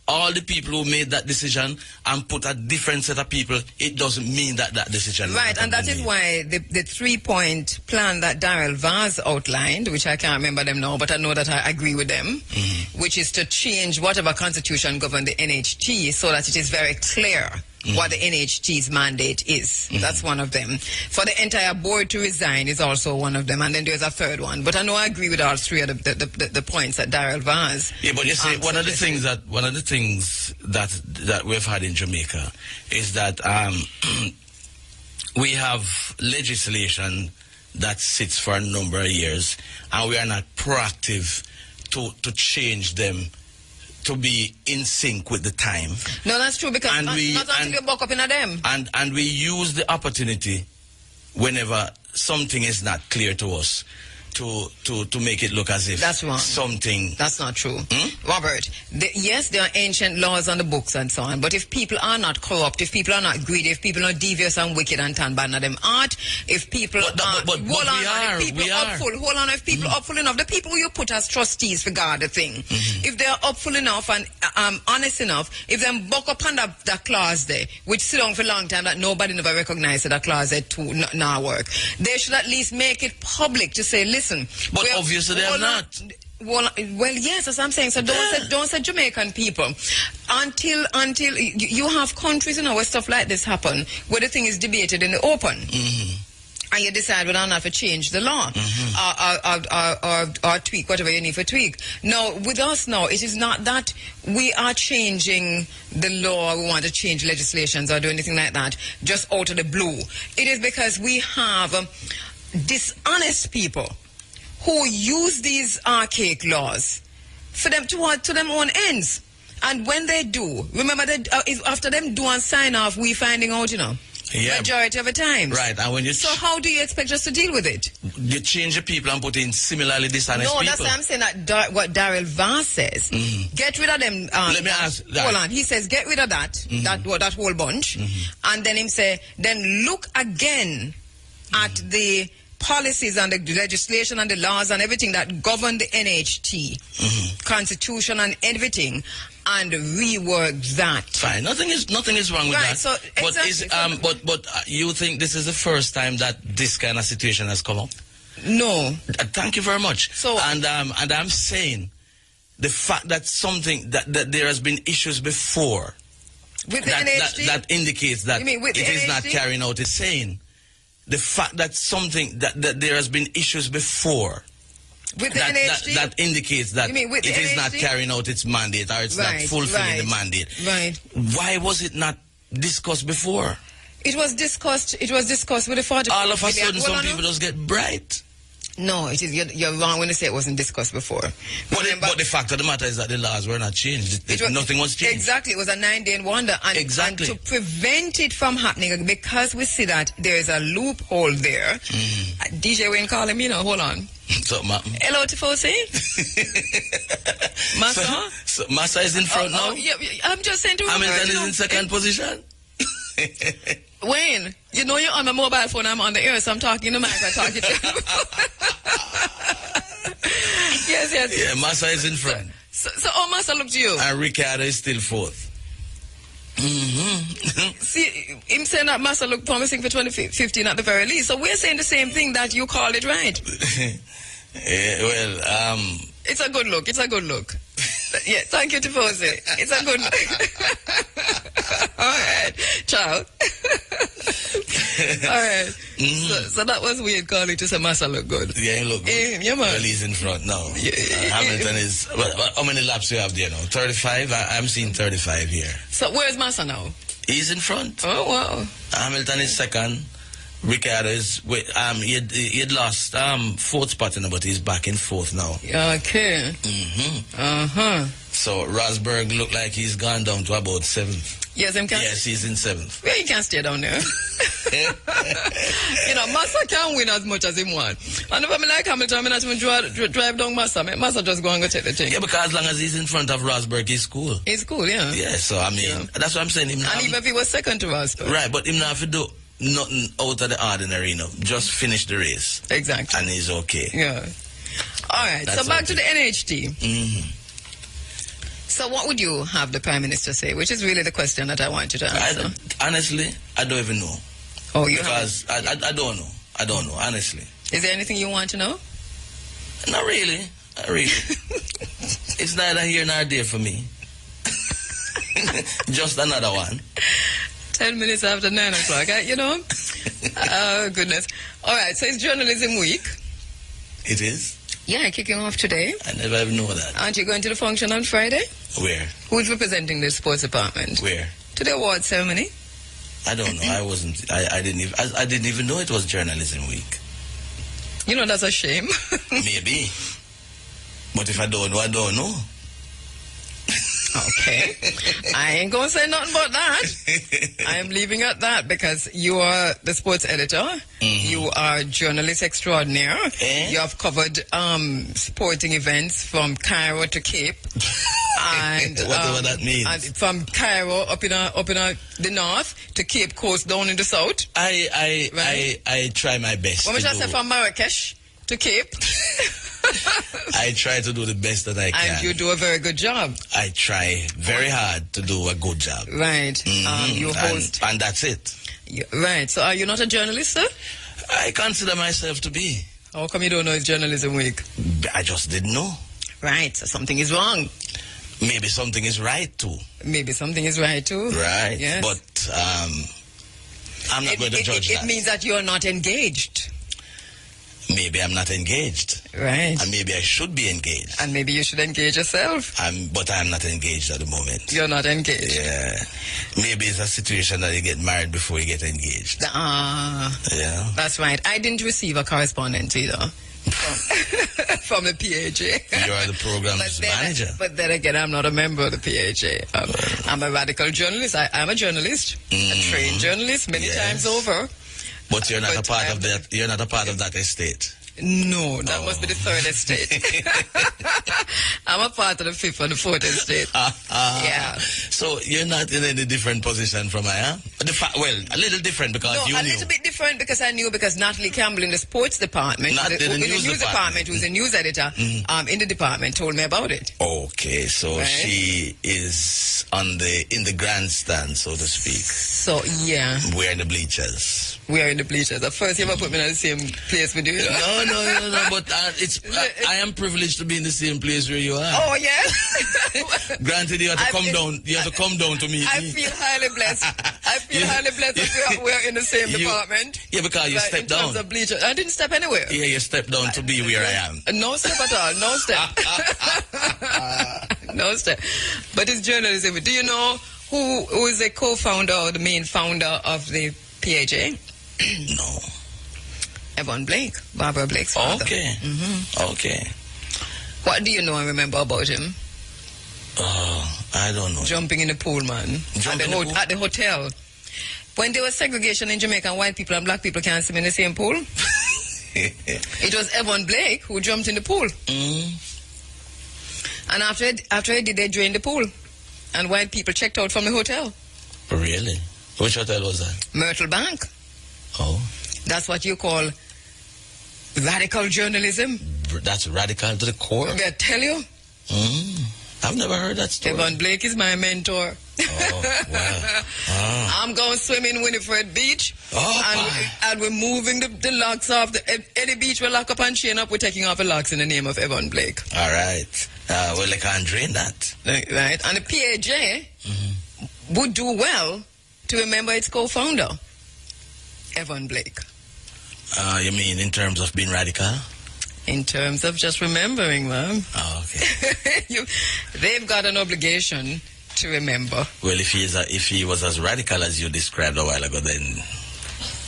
all the people who made that decision and put a different set of people, it doesn't mean that decision... Right, and that is why the 3-point plan that Darrell Vaz outlined, which I can't remember them now, but I know that I agree with them, which is to change whatever constitution govern the NHT so that it is very clear what the NHT's mandate is. That's one of them. For the entire board to resign is also one of them, and then there's a third one. But I know I agree with all three of the points that Darrell Vaz. Yeah, but you see, one of the things that we've had in Jamaica is that we have legislation that sits for a number of years, and we are not proactive to change them to be in sync with the time. No, that's true, because not until you buck up in a them. And we use the opportunity whenever something is not clear to us to make it look as if that's wrong. Something... That's not true. Robert, yes, there are ancient laws on the books and so on, but if people are not corrupt, if people are not greedy, if people are not devious and wicked and tan bad them art, if people If people are upful enough, the people you put as trustees for guard the thing, if they are upful enough and honest enough, if they buck up on that clause there, which sit on for a long time that nobody never recognized that clause there to now work, they should at least make it public to say, listen. But obviously they have not. Well, yes, as I'm saying. So don't say Jamaican people until you have countries, where stuff like this happen, where the thing is debated in the open. And you decide whether or not to change the law or tweak whatever you need for tweak. No, with us now, it is not that we are changing the law, we want to change legislations or do anything like that just out of the blue. It is because we have dishonest people who use these archaic laws for them to them own ends. And when they do, remember that after them do and sign off, we finding out, majority of the time. Right, and when you... So how do you expect us to deal with it? You change the people and put in similarly dishonest people. No, that's what I'm saying, that what Darrell Vaz says. Get rid of them. Let me ask that. Hold on. He says, get rid of that, that whole bunch. And then him say, then look again at the policies and the legislation and the laws and everything that govern the NHT, constitution and everything, and rework that. Fine, nothing is wrong with that. So exactly. But you think this is the first time that this kind of situation has come up? No. Thank you very much. So and I'm saying the fact that something that there has been issues before with the NHT that indicates that it is not carrying out. It's saying the fact that something that there has been issues before with the NHT? That indicates that it is not carrying out its mandate or it's not fulfilling the mandate. Right. Why was it not discussed before? It was discussed with the 40. All of a sudden some people just get bright. No, it is you're wrong when you say it wasn't discussed before. But the fact of the matter is that the laws were not changed. Nothing was changed. Exactly. It was a 9-day wonder. And to prevent it from happening, because we see that there is a loophole there. DJ Wayne calling me now. Hold on. Hello, Tifosi. Massa? So Massa is in front now? Yeah, I'm just saying to Hamilton is in second position? Wayne, you're on my mobile phone, I'm on the air, so I'm talking to Mike, I'm talking to you. Yes. Yeah, Massa is in front. So Massa look to you. And Ricardo is still fourth. See, him saying that Massa look promising for 2015 at the very least. So we're saying the same thing, that you called it right. It's a good look. Yeah, thank you, Tifosi. It's a good look. All right. Ciao. All right. So that was weird calling to say Massa look good. Yeah, he look good. Yeah, man. Well, he's in front now. Hamilton is... how many laps do you have there now? 35? I'm seeing 35 here. So where's Massa now? He's in front. Oh, wow. Hamilton is second. Ricciardo is... he had lost fourth spot, but he's back in fourth now. Okay. So Rosberg looked like he's gone down to about seventh. Yes, he's in seventh. Yeah, he can't stay down there. Massa can't win as much as him want. And if I'm like Hamilton, I'm not even drive down Massa. Massa just go and go take the thing. Yeah, because as long as he's in front of Rosberg, he's cool. He's cool, yeah. Yeah, so I mean, that's what I'm saying. And even if he was second to Rosberg. Right, but him not have to do nothing out of the ordinary, just finish the race. Exactly. And he's okay. Yeah. All right, so back to the NHT. So what would you have the Prime Minister say? Which is really the question that I want you to answer. Honestly, I don't even know. Oh, you Because I don't know. I don't know, honestly. Is there anything you want to know? Not really. Not really. It's neither here nor there for me. Just another one. 10 minutes after 9 o'clock, Oh, goodness. All right, so it's Journalism Week. It is? Yeah, kicking off today. I never even know that. Aren't you going to the function on Friday? Where? Who's representing the sports department? Where? To the award ceremony. I don't know. I wasn't. I didn't even know it was Journalism Week. That's a shame. Maybe. But if I don't know, I don't know. Okay. I ain't going to say nothing about that. I am leaving at that because you are the sports editor. You are journalist extraordinaire. You have covered sporting events from Cairo to Cape. And whatever that means. And from Cairo up in the north to Cape Coast down in the south. I try my best. What should I say, from Marrakesh to Cape? I try to do the best that I can. And you do a very good job. I try very hard to do a good job. Right. You host. And that's it. Right. So are you not a journalist, sir? I consider myself to be. How come you don't know it's Journalism Week? I just didn't know. Right. So something is wrong. Maybe something is right too. Maybe something is right too. Right. Yes. But I'm not going to judge that. It means that you're not engaged. Maybe I'm not engaged. Right. And maybe I should be engaged. And maybe you should engage yourself. But I'm not engaged at the moment. You're not engaged? Yeah. Maybe it's a situation that you get married before you get engaged. Yeah. That's right. I didn't receive a correspondence either. From the PHA. You are the program's manager. But then again, I'm not a member of the PHA. I'm a radical journalist. I'm a journalist, a trained journalist many times over. But you're not a part of that. You're not a part of that estate. No, that must be the third estate. I'm a part of the fifth and the fourth estate. Yeah. So you're not in any different position from I am? Well, a little different because you knew. A little bit different because I knew, because Natalie Campbell in the sports department, in the news department, who's a news editor in the department, told me about it. Okay, so she is in the grandstand, so to speak. So, yeah. We're in the bleachers. We are in the bleachers. At first, you ever put me in the same place with you? No, but I am privileged to be in the same place where you are. Oh, yes? Granted, you have to come down. You have to come down to meet me. I feel highly blessed. I feel highly blessed that we're in the same department. Yeah, because you stepped down. In terms of bleachers. I didn't step anywhere. Yeah, you stepped down to be where I am. No step at all. No step. No step. But it's journalism. Do you know who is the co-founder or the main founder of the PHA? No. Evan Blake, Barbara Blake's father. Okay. Okay. What do you know and remember about him? I don't know. Jumping in the pool, man. At the hotel. When there was segregation in Jamaica, and white people and black people can't swim in the same pool. It was Evan Blake who jumped in the pool. And after he did, they drained the pool. And white people checked out from the hotel. Really? Which hotel was that? Myrtle Bank. Oh. That's what you call radical journalism. That's radical to the core? I tell you. I've never heard that story. Evan Blake is my mentor. Oh, wow. I'm going to swim in Winifred Beach. And we're moving the locks off. Any beach we lock up and chain up, we're taking off the locks in the name of Evan Blake. All right. Well, I can't drain that. Right. And the PHA would do well to remember its co-founder, Evan Blake. You mean in terms of being radical? In terms of just remembering, man. Oh, okay. They've got an obligation to remember. Well, if he was as radical as you described a while ago, then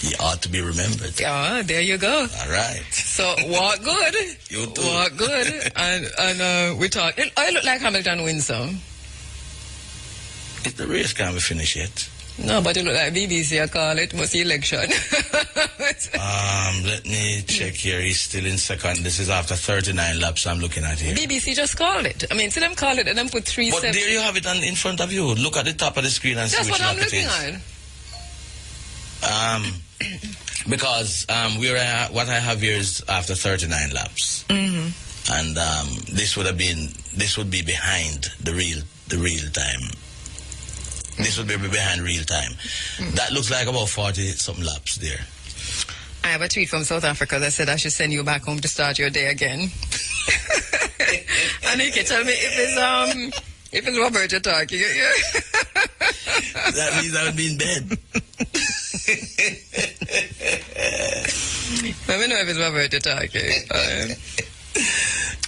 he ought to be remembered. Ah, there you go. All right. So walk good. You too. Walk good. and we talk. I look like Hamilton Windsor. The race can't be finished yet. No, but it look like BBC, I call it, must election. Let me check here. He's still in second. This is after 39 laps I'm looking at here. BBC just called it. I mean, see them call it and then put 3 But steps. there you have it in front of you. Look at the top of the screen and see which lap it is. That's what I'm looking at. Because what I have here is after 39 laps. Mm-hmm. And this would be behind the real time. This would be behind real time. That looks like about 40-something laps there. I have a tweet from South Africa that said I should send you back home to start your day again. And you can tell me if it's Robert you're talking. That means I would be in bed. Let me know if it's Robert you're talking.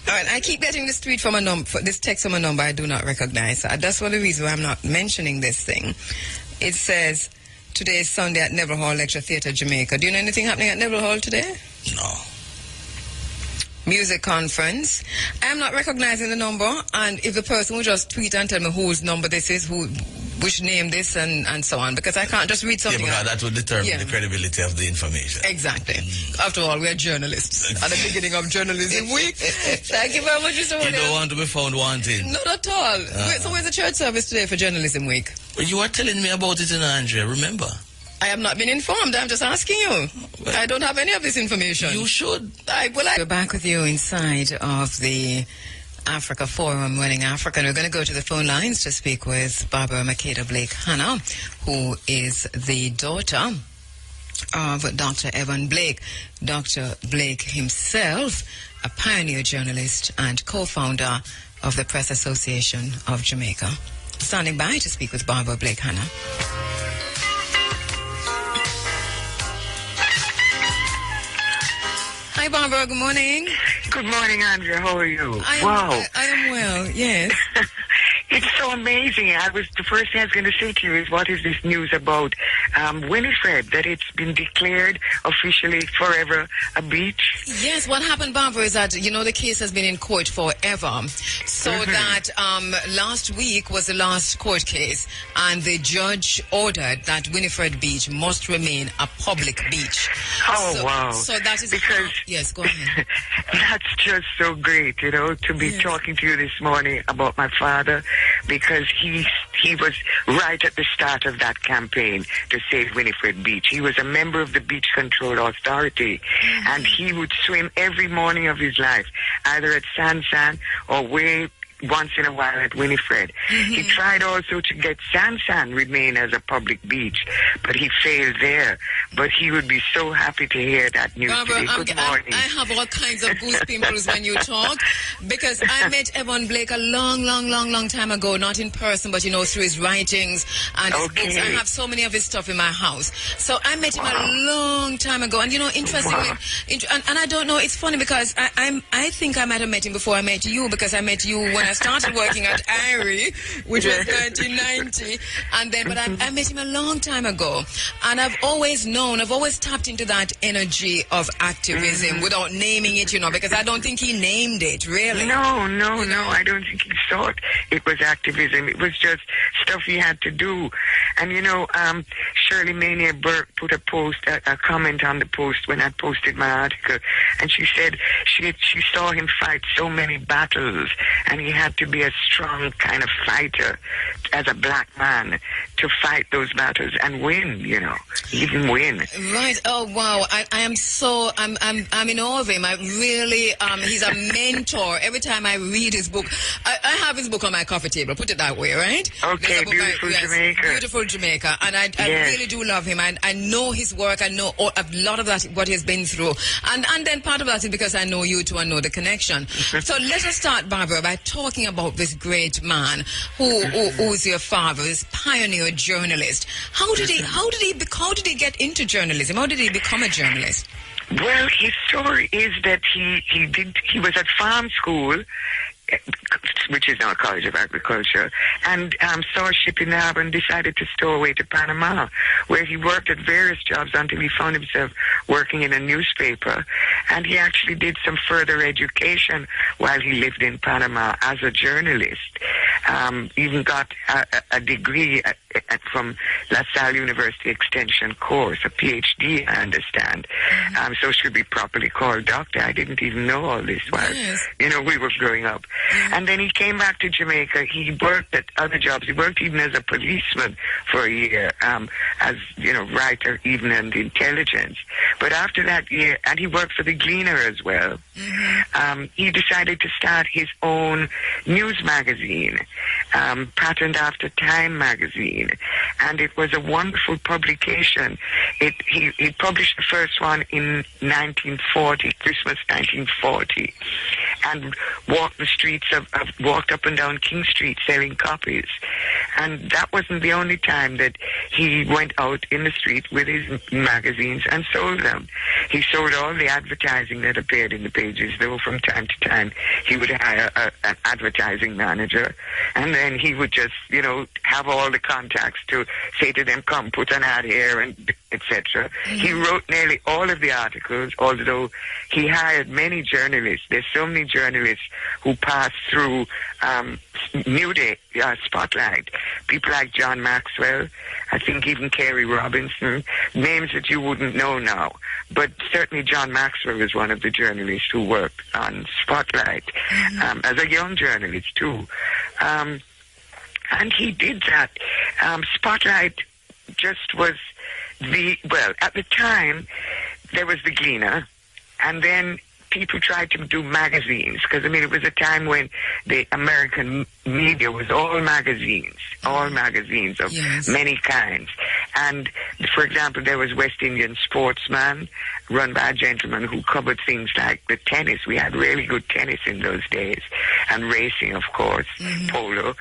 All right, I keep getting this tweet from this text from a number I do not recognize. That's one of the reasons why I'm not mentioning this thing. It says, today is Sunday at Neville Hall Lecture Theatre, Jamaica. Do you know anything happening at Neville Hall today? No. Music conference. I'm not recognizing the number, and if the person will just tweet and tell me whose number this is, which name this, and so on, because I can't just read something. Yeah, because that will determine the credibility of the information. Exactly. After all, we are journalists at the beginning of Journalism Week. Thank you very much, Mr. Williams. You don't want to be found wanting. Not at all. So where's the church service today for Journalism Week? Well, you were telling me about it, Andrea, remember? I have not been informed. I'm just asking you. Well, I don't have any of this information. You should. We're back with you inside of the Africa Forum, Winning Africa. And we're going to go to the phone lines to speak with Barbara Makeda Blake Hanna, who is the daughter of Dr. Evan Blake. Dr. Blake himself, a pioneer journalist and co-founder of the Press Association of Jamaica. Standing by to speak with Barbara Blake Hanna. Hi, Barbara. Good morning. Good morning, Andrea. How are you? I am well, yes. It's so amazing. The first thing I was going to say to you is, what is this news about Winifred, that it's been declared officially forever a beach? Yes, what happened, Barbara, is that, the case has been in court forever. So that last week was the last court case, and the judge ordered that Winifred Beach must remain a public beach. Wow. So that is because yes, go ahead. That's just so great, to be talking to you this morning about my father, because he was right at the start of that campaign to save Winifred Beach. He was a member of the Beach Control Authority, and he would swim every morning of his life, either at San or way once in a while at Winifred. He tried also to get San remain as a public beach, but he failed there. But he would be so happy to hear that news Barbara, today. Good morning. I have all kinds of goose pimples when you talk, because I met Evan Blake a long time ago, not in person, but through his writings and his books. I have so many of his stuff in my house. So I met him a long time ago, and interestingly, and I don't know, it's funny because I think I might have met him before I met you, because I met you when I started working at IRI, which was 1990, and then, but I met him a long time ago, and I've always tapped into that energy of activism without naming it, because I don't think he named it, really. No, I don't think he thought it was activism. It was just stuff he had to do. And Shirley Mania Burke put a comment on the post when I posted my article, and she said she saw him fight so many battles, and he had to be a strong kind of fighter as a black man to fight those battles and win, even win. Right. Oh, wow. I'm in awe of him. I really, he's a mentor. Every time I read his book, I have his book on my coffee table, put it that way, right? Okay, Beautiful Jamaica. Beautiful Jamaica. And I really do love him. I know his work. I know a lot of that, what he's been through. And then part of that is because I know you too and know the connection. So let us start, Barbara, by talking about this great man whose was your father, this pioneer journalist. How did he get into journalism? How did he become a journalist? Well, his story is that he was at farm school, which is now College of Agriculture, and saw a ship in the harbor and decided to stow away to Panama, where he worked at various jobs until he found himself working in a newspaper. And he actually did some further education while he lived in Panama as a journalist. Even got a degree from La Salle University Extension course, a PhD, I understand. So should be properly called doctor. I didn't even know all this while, we were growing up. And then he came back to Jamaica. He worked at other jobs. He worked even as a policeman for a year, as, writer, even and intelligence. But after that year, and he worked for the Gleaner as well, he decided to start his own news magazine, patterned after Time magazine. And it was a wonderful publication. He published the first one in 1940, Christmas 1940, and walked the streets walked up and down King Street selling copies. And that wasn't the only time that he went out in the street with his magazines and sold them. He sold all the advertising that appeared in the pages, though from time to time he would hire an advertising manager, and then he would just, have all the contacts to say to them, come, put an ad here, and etc. He wrote nearly all of the articles, although he hired many journalists. There's so many journalists who passed through New Day, Spotlight. People like John Maxwell, I think even Kerry Robinson, names that you wouldn't know now. But certainly John Maxwell was one of the journalists who worked on Spotlight, as a young journalist too. And he did that. Spotlight just was at the time, there was the Gleaner, and then people tried to do magazines, because, it was a time when the American media was all magazines of many kinds. And, for example, there was West Indian Sportsman, run by a gentleman who covered things like the tennis. We had really good tennis in those days, and racing, of course, polo.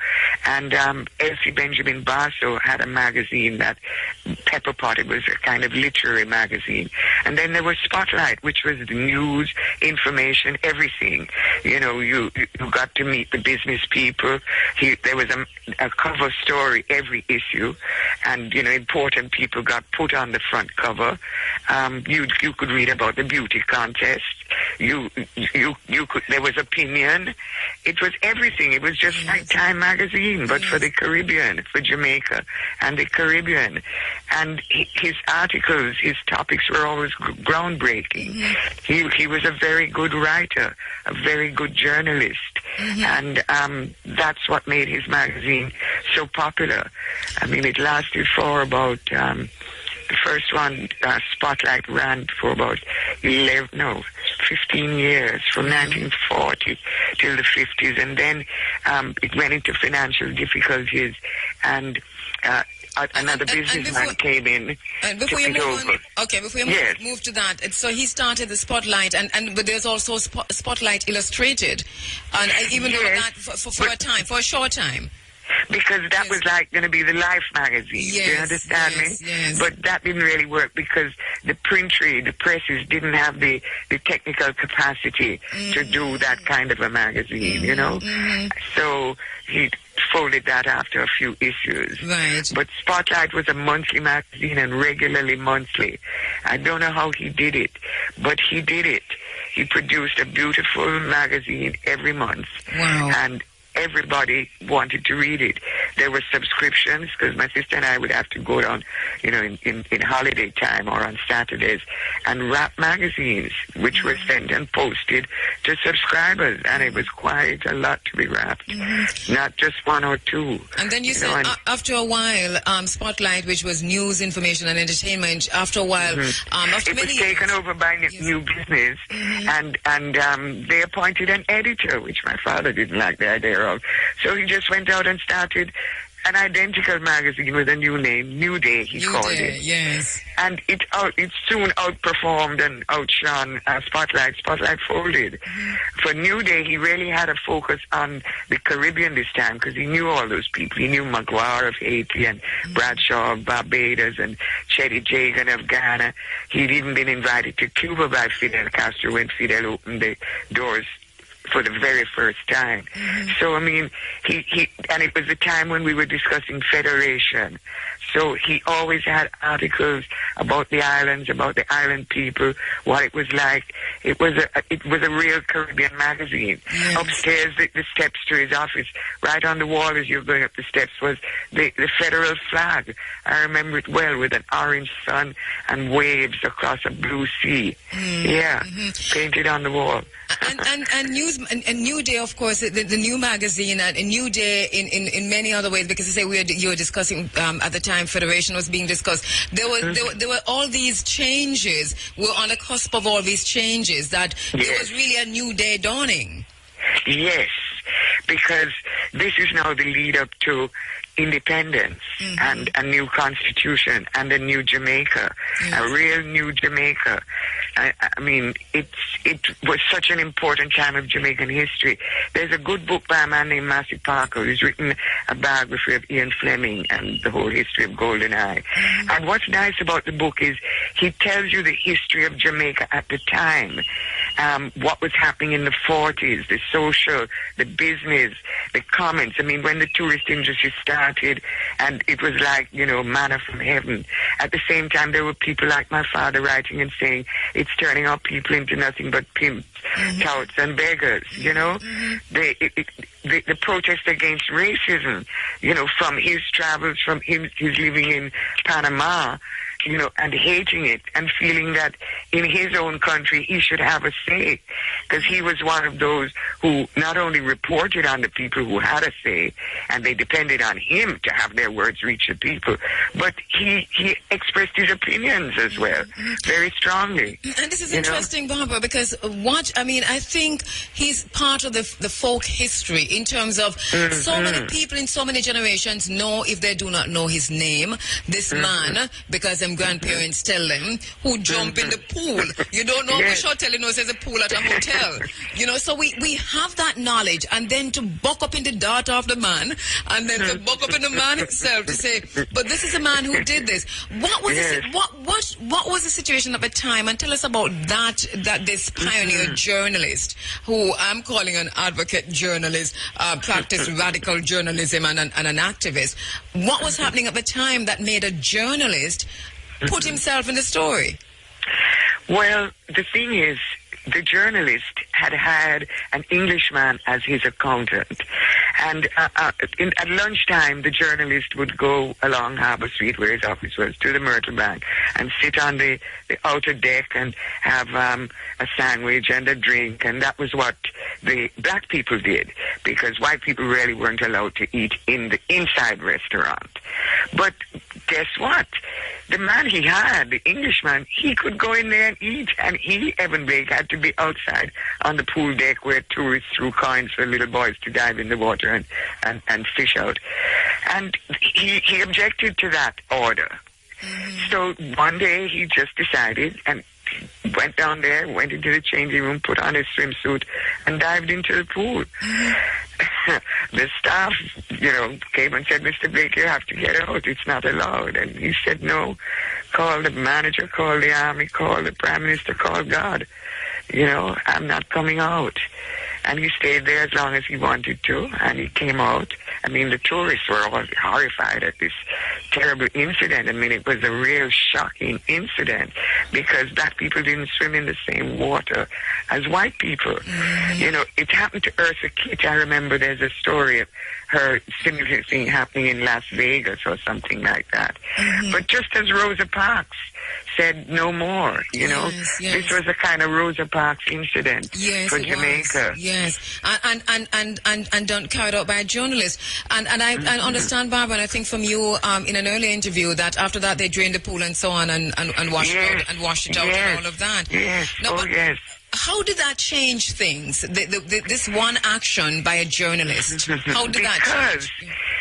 And Elsie Benjamin Barstow had a magazine that Pepper Pot, it was a kind of literary magazine. And then there was Spotlight, which was the news, information, everything. You got to meet the business people. There was a cover story every issue, and important people got put on the front cover. You could read about the beauty contest. You could. There was opinion. It was everything. It was just like Time magazine, but for the Caribbean, for Jamaica and the Caribbean. And his articles, his topics were always groundbreaking. He was a very good writer, a very good journalist, and that's what made his magazine so popular. It lasted for about the first one, Spotlight, ran for about 15 years, from 1940 till the 50s, and then it went into financial difficulties, and another businessman came in and took it over. Before you move to that, so he started the Spotlight, but there's also Spotlight Illustrated, and even though that for a short time. Because that was like going to be the Life magazine. Do you understand me? Yes. But that didn't really work because the presses didn't have the technical capacity to do that kind of a magazine, So he folded that after a few issues. Right. But Spotlight was a monthly magazine, and regularly monthly. I don't know how he did it, but he did it. He produced a beautiful magazine every month. Wow. And everybody wanted to read it. There were subscriptions, because my sister and I would have to go down, in holiday time or on Saturdays, and wrap magazines, which were sent and posted to subscribers, and it was quite a lot to be wrapped, not just one or two. And then you said after a while, Spotlight, which was news, information, and entertainment, after a while, after it many was taken over by New Business, and they appointed an editor, which my father didn't like the idea of. So he just went out and started an identical magazine with a new name, New Day, he called it. Yes. And it soon outperformed and outshone Spotlight. Spotlight folded. For New Day, he really had a focus on the Caribbean this time because he knew all those people. He knew Maguire of Haiti and Bradshaw of Barbados and Chetty Jagan of Ghana. He'd even been invited to Cuba by Fidel Castro when Fidel opened the doors for the very first time. So, I mean, and it was the time when we were discussing federation. So he always had articles about the islands, about the island people, what it was like. It was a real Caribbean magazine. Yes. Upstairs, the steps to his office, right on the wall as you're going up the steps, was the federal flag. I remember it well, with an orange sun and waves across a blue sea. Painted on the wall. And New Day, of course, the new magazine, and New Day in many other ways, because you say you were discussing at the time Federation was being discussed. There were all these changes. We're on the cusp of all these changes. That there was really a new day dawning. Yes, because this is now the lead up to independence and a new constitution and a new Jamaica, a real new Jamaica. I mean, it was such an important time of Jamaican history. There's a good book by a man named Massey Parker who's written a biography of Ian Fleming and the whole history of GoldenEye. And what's nice about the book is he tells you the history of Jamaica at the time, what was happening in the 40s, the social, the business, the comments. I mean, when the tourist industry started, and it was like, manna from heaven. At the same time, there were people like my father writing and saying, it's turning our people into nothing but pimps, touts, and beggars, The protest against racism, from his travels, from his living in Panama, and hating it and feeling that in his own country he should have a say, because he was one of those who not only reported on the people who had a say and they depended on him to have their words reach the people, but he expressed his opinions as well very strongly. And this is interesting, Barbara, because I think he's part of the folk history in terms of so many people in so many generations know, if they do not know his name, this man, because them grandparents tell them, who jump in the pool. You don't know which hotel, there's a pool at a hotel. So we have that knowledge, and then to buck up in the daughter of the man, and then to buck up in the man himself to say, but this is a man who did this. What was the situation at the time? And tell us about that this pioneer journalist, who I'm calling an advocate journalist, practiced radical journalism and an activist. What was happening at the time that made a journalist put himself in the story? Well, the thing is, the journalist had an Englishman as his accountant. And at lunchtime, the journalist would go along Harbour Street, where his office was, to the Myrtle Bank, and sit on the outer deck and have a sandwich and a drink. And that was what the black people did, because white people really weren't allowed to eat in the inside restaurant. But guess what? The man he had, the Englishman, he could go in there and eat. And he, Evan Blake, had to be outside on the pool deck where tourists threw coins for little boys to dive in the water and fish out. And he objected to that order. So one day he just decided and went down there, went into the changing room, put on his swimsuit, and dived into the pool. The staff, came and said, Mr. Blake, you have to get out. It's not allowed. And he said, no, call the manager, call the army, call the prime minister, call God. I'm not coming out. And he stayed there as long as he wanted to, and he came out. I mean, the tourists were all horrified at this terrible incident. I mean, it was a real shocking incident, because black people didn't swim in the same water as white people. It happened to Eartha Kitt. I remember there's a story of her similar thing happening in Las Vegas or something like that. But just as Rosa Parks said no more, this was a kind of Rosa Parks incident for Jamaica. Yes, and done carried out by a journalist. And I understand, Barbara, and I think from you in an earlier interview that after that they drained the pool and so on and washed it out and all of that. Yes. Yes. How did that change things? This one action by a journalist. How did that change?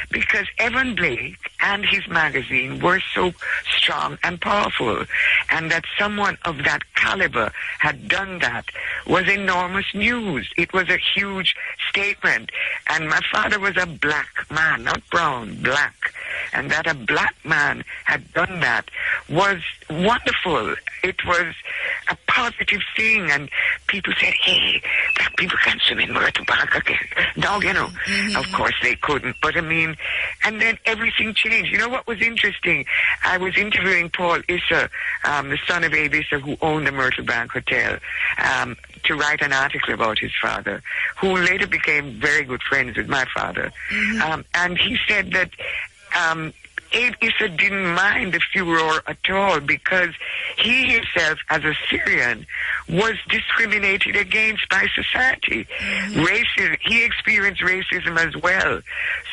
because Evan Blake and his magazine were so strong and powerful, and that someone of that caliber had done that was enormous news. It was a huge statement, and my father was a black man, not brown, black, and that a black man had done that was wonderful. It was a positive thing, and people said, hey, black people can't swim in Myrtle Park again. No, you know, of course they couldn't, but I mean, and then everything changed. You know what was interesting? I was interviewing Paul Issa, the son of Abe Issa, who owned the Myrtle Bank Hotel, to write an article about his father, who later became very good friends with my father. And he said that Abe Issa didn't mind the furor at all because he himself, as a Syrian, was discriminated against by society. Racism, he experienced racism as well.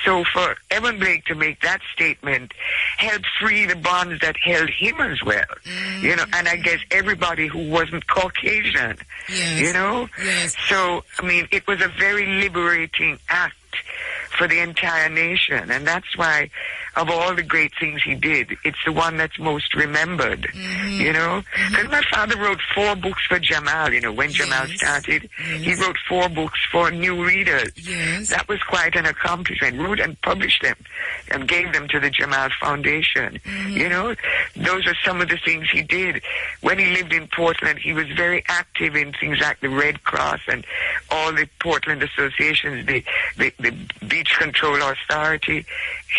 So for Evan Blake to make that statement helped free the bonds that held him as well. You know, and I guess everybody who wasn't Caucasian, you know? So, I mean, it was a very liberating act for the entire nation, and that's why of all the great things he did, it's the one that's most remembered, you know? Because my father wrote 4 books for Jamal, you know, when Jamal started, he wrote 4 books for new readers. That was quite an accomplishment. Wrote and published them and gave them to the Jamal Foundation. You know, those are some of the things he did. When he lived in Portland, he was very active in things like the Red Cross and all the Portland associations, the Beach Control Authority.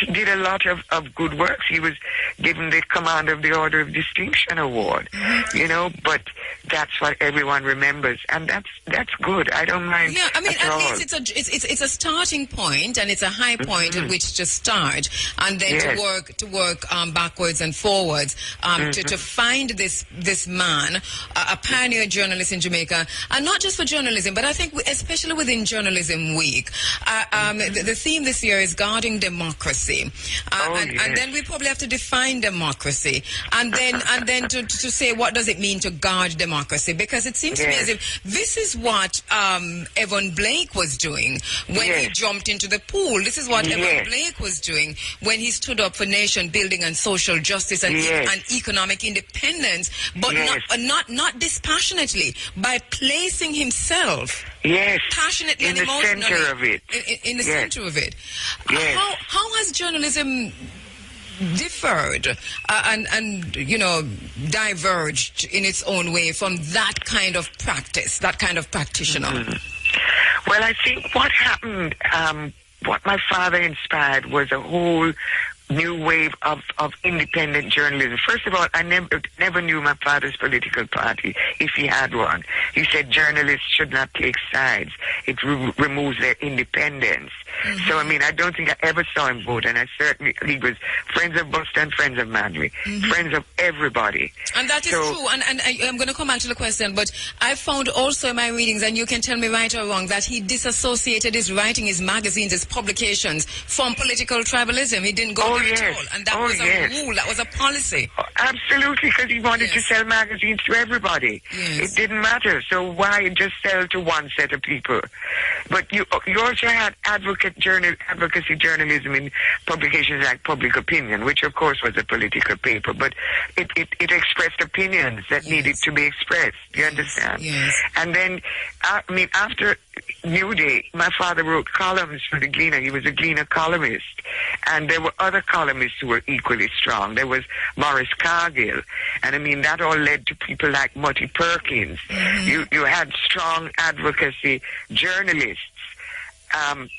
He did a lot of good works. He was given the Command of the Order of Distinction Award, you know, but that's what everyone remembers, and that's good. I don't mind. Yeah, I mean, at all. least it's a starting point, and it's a high point at which to start, and then to work backwards and forwards to find this man, a pioneer journalist in Jamaica, and not just for journalism, but I think especially within Journalism Week, the theme this year is guarding democracy. And then we probably have to define democracy, and then to say what does it mean to guard democracy, because it seems to me as if this is what Evan Blake was doing when he jumped into the pool. This is what Evan Blake was doing when he stood up for nation building and social justice and economic independence, but not dispassionately, by placing himself passionately and emotionally in the center of it. How has journalism differed and you know, diverged in its own way from that kind of practice, that kind of practitioner? Well, I think what happened, what my father inspired was a whole new wave of independent journalism. First of all, I never knew my father's political party, if he had one. He said journalists should not take sides. It removes their independence. So, I mean, I don't think I ever saw him vote, and he was friends of Boston, friends of Manly, friends of everybody. And that is true, and I'm going to come back to the question, but I found also in my readings, and you can tell me right or wrong, that he disassociated his writing, his magazines, his publications from political tribalism. He didn't go there at all, and that was a rule, that was a policy. Absolutely, because he wanted to sell magazines to everybody. It didn't matter, so why just sell to one set of people? But you also had advocacy journalism in publications like Public Opinion, which of course was a political paper, but it expressed opinions that needed to be expressed. You understand? And then, I mean, after New Day, my father wrote columns for the Gleaner. He was a Gleaner columnist, and there were other columnists who were equally strong. There was Morris Cargill, and I mean, that all led to people like Mutty Perkins. You had strong advocacy journalists,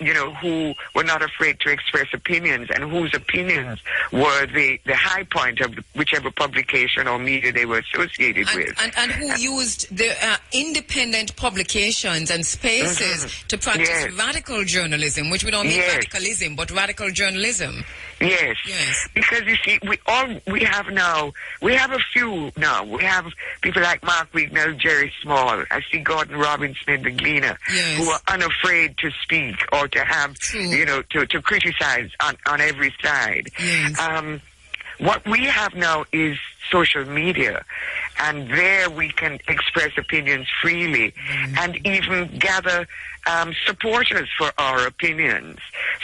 you know, who were not afraid to express opinions, and whose opinions were the high point of whichever publication or media they were associated with. And who used the independent publications and spaces to practice radical journalism, which we don't mean radicalism, but radical journalism. Yes. Because you see, we have a few now. We have people like Mark Wignell, Jerry Small. I see Gordon Robinson in the Gleaner, who are unafraid to speak or to have, you know, to criticize on every side. What we have now is social media. And there we can express opinions freely and even gather supporters for our opinions.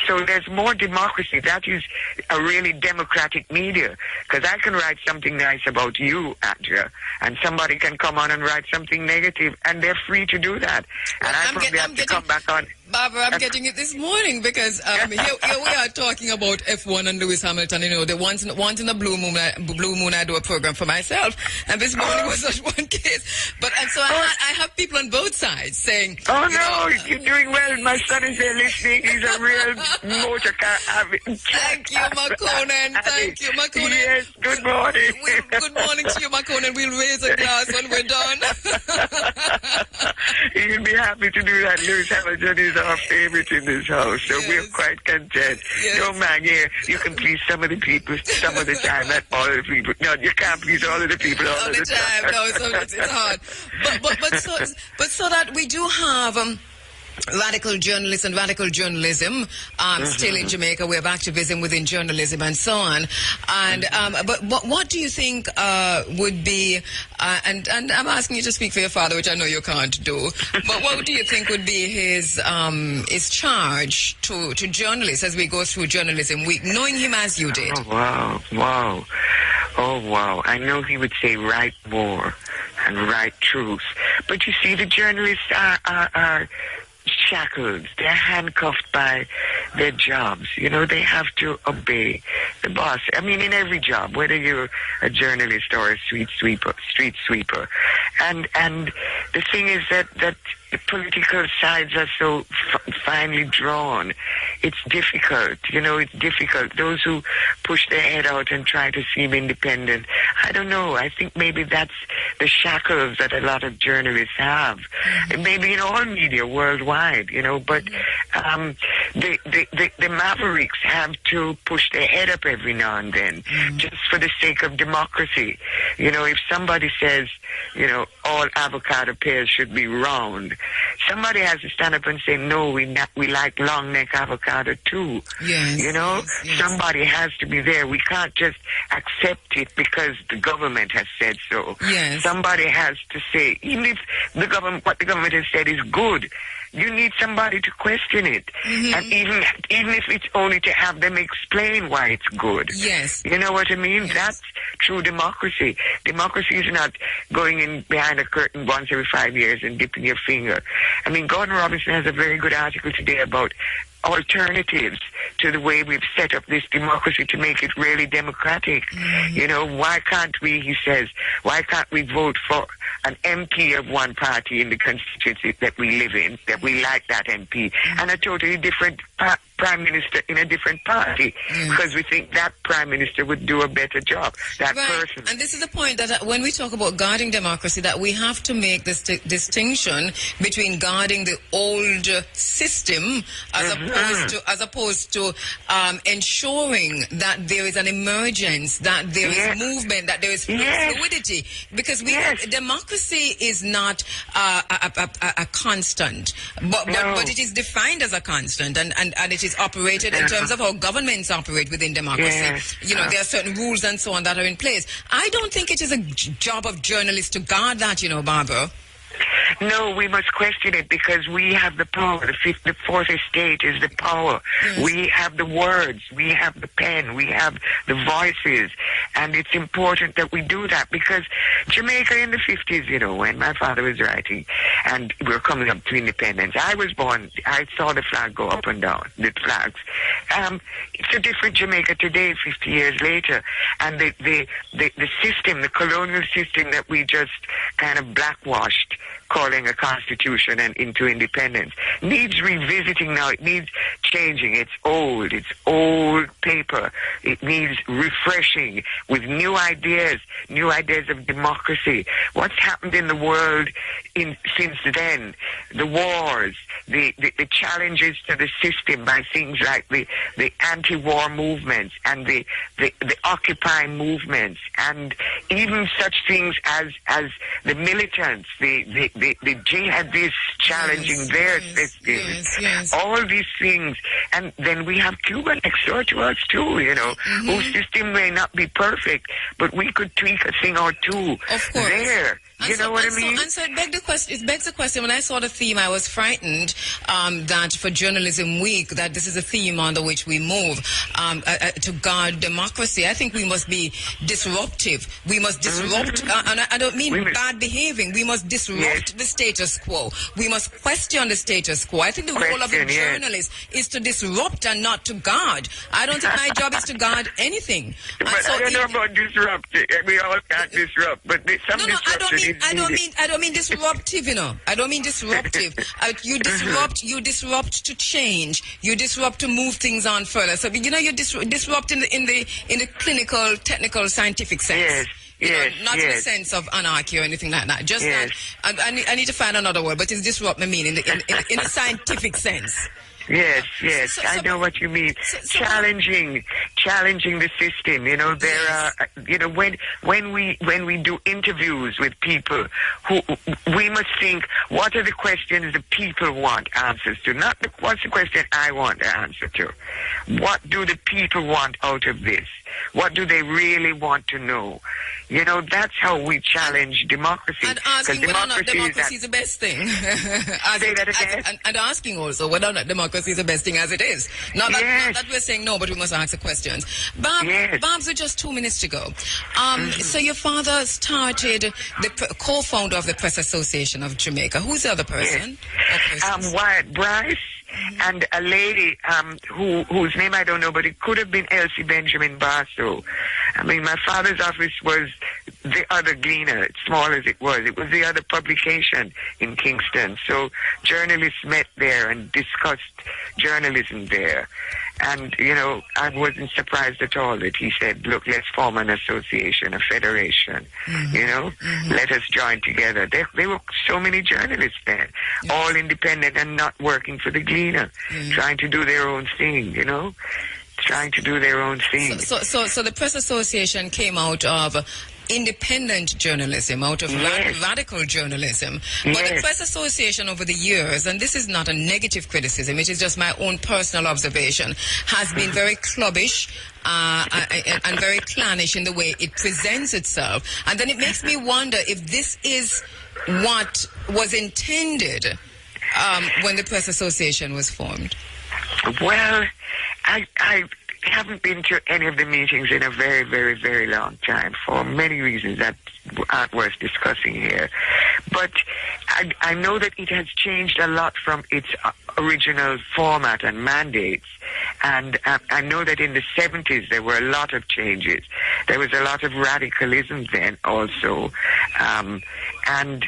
So there's more democracy. That is a really democratic media, because I can write something nice about you, Andrea, and somebody can come on and write something negative, and they're free to do that. And I probably have to come back on. Barbara, I'm getting it this morning because here we are talking about F1 and Lewis Hamilton. You know, the once in a blue moon I do a program for myself, and this morning was such one case. But and so I have people on both sides saying, "Oh no, you're doing well. My son is there listening. He's a real motor car avid." Thank you, Makonnen. Thank you, Makonnen. Yes, good morning. Good morning to you, Makonnen. We'll raise a glass when we're done. You'll be happy to do that. Lewis Hamilton is our favorite in this house, so we're quite content. Yes. No, man, you can please some of the people some of the time, not all of the people. No, you can't please all of the people all of the time. No, so it's hard. But so that we do have radical journalists and radical journalism still in Jamaica. We're activism within journalism and so on. And but what do you think would be and I'm asking you to speak for your father, which I know you can't do, but what do you think would be his charge to journalists as we go through Journalism Week, knowing him as you did? Oh wow, I know he would say write more and write truth, but you see, the journalists are shackled. They're handcuffed by their jobs. You know, they have to obey the boss. I mean, in every job, whether you're a journalist or a street sweeper. And the thing is that the political sides are so finely drawn. It's difficult. You know, it's difficult. Those who push their head out and try to seem independent, I don't know. I think maybe that's the shackles that a lot of journalists have. And maybe in all media worldwide, you know, but the mavericks have to push their head up every now and then, just for the sake of democracy. You know, if somebody says, you know, all avocado pears should be round, somebody has to stand up and say, no, we like long neck avocado too. Yes, you know, yes. Somebody has to be there. We can't just accept it because the government has said so. Yes. Somebody has to say, even if what the government has said is good, you need somebody to question it. And even if it's only to have them explain why it's good. Yes. You know what I mean? Yes. That's true democracy. Democracy is not going in behind a curtain once every 5 years and dipping your finger. I mean, Gordon Robinson has a very good article today about alternatives to the way we've set up this democracy to make it really democratic. You know, why can't we, he says, why can't we vote for an MP of one party in the constituency that we live in, that we like that MP, and a totally different prime minister in a different party, because we think that prime minister would do a better job, that person. And this is the point that when we talk about guarding democracy, that we have to make this distinction between guarding the old system as opposed to ensuring that there is an emergence, that there is movement, that there is fluidity, because democracy is not a constant, but it is defined as a constant, and it is operated in terms of how governments operate within democracy. You know, there are certain rules and so on that are in place. I don't think it is a job of journalists to guard that, you know, Barbara. No, we must question it, because we have the power. The fourth estate is the power. Yes. We have the words. We have the pen. We have the voices. And it's important that we do that, because Jamaica in the 50s, you know, when my father was writing and we were coming up to independence, I was born, I saw the flag go up and down, the flags. It's a different Jamaica today, 50 years later. And the system, the colonial system that we just kind of blackwashed, calling a constitution and into independence, needs revisiting now. It needs changing. It's old paper. It needs refreshing with new ideas of democracy. What's happened in the world since then? The wars, the challenges to the system by things like the anti-war movements and the Occupy movements, and even such things as the militants, the the jihadists challenging their systems. All these things. And then we have Cuba next door to us too, you know, whose system may not be perfect, but we could tweak a thing or two there. You know what I mean? And so it begs the question, when I saw the theme, I was frightened that for Journalism Week, that this is a theme under which we move to guard democracy. I think we must be disruptive. We must disrupt, and I don't mean bad behaving. We must disrupt the status quo. We must question the status quo. I think the role of a journalist is to disrupt and not to guard. I don't think my job is to guard anything. But so I don't know about disrupting. We all can't disrupt, but some disruption. I don't mean disruptive, you know. I don't mean disruptive. You disrupt to change. You disrupt to move things on further. So you know, you disrupt in the clinical, technical, scientific sense. Not in the sense of anarchy or anything like that. Just that. I need to find another word, but it's disrupt. I mean in the scientific sense. Yes, I know what you mean. Challenging the system. You know, there are. You know, when we do interviews with people, we must think, what are the questions the people want answers to? Not what's the question I want the answer to. What do the people want out of this? What do they really want to know? You know, that's how we challenge democracy. And asking whether or not democracy is the best thing. Say that again. And asking also whether or not democracy is the best thing as it is. Not that we're saying no, but we must answer questions. Babs, we're just 2 minutes to go. So your father started the co-founder of the Press Association of Jamaica. Who's the other person? Wyatt Bryce. And a lady whose name I don't know, but it could have been Elsie Benjamin Barstow. I mean, my father's office was the other Gleaner, small as it was. It was the other publication in Kingston. So journalists met there and discussed journalism there. And, you know, I wasn't surprised at all that he said, look, let's form an association, a federation, you know, let us join together. There were so many journalists there, all independent and not working for the Gleaner, trying to do their own thing, you know, trying to do their own thing. So the Press Association came out of independent journalism, out of radical journalism. But the Press Association over the years, and this is not a negative criticism, it is just my own personal observation, has been very clubbish and very clannish in the way it presents itself. And then it makes me wonder if this is what was intended when the Press Association was formed. Well, I haven't been to any of the meetings in a very, very, very long time for many reasons that aren't worth discussing here. But I know that it has changed a lot from its original format and mandates. And I know that in the 70s there were a lot of changes. There was a lot of radicalism then also. And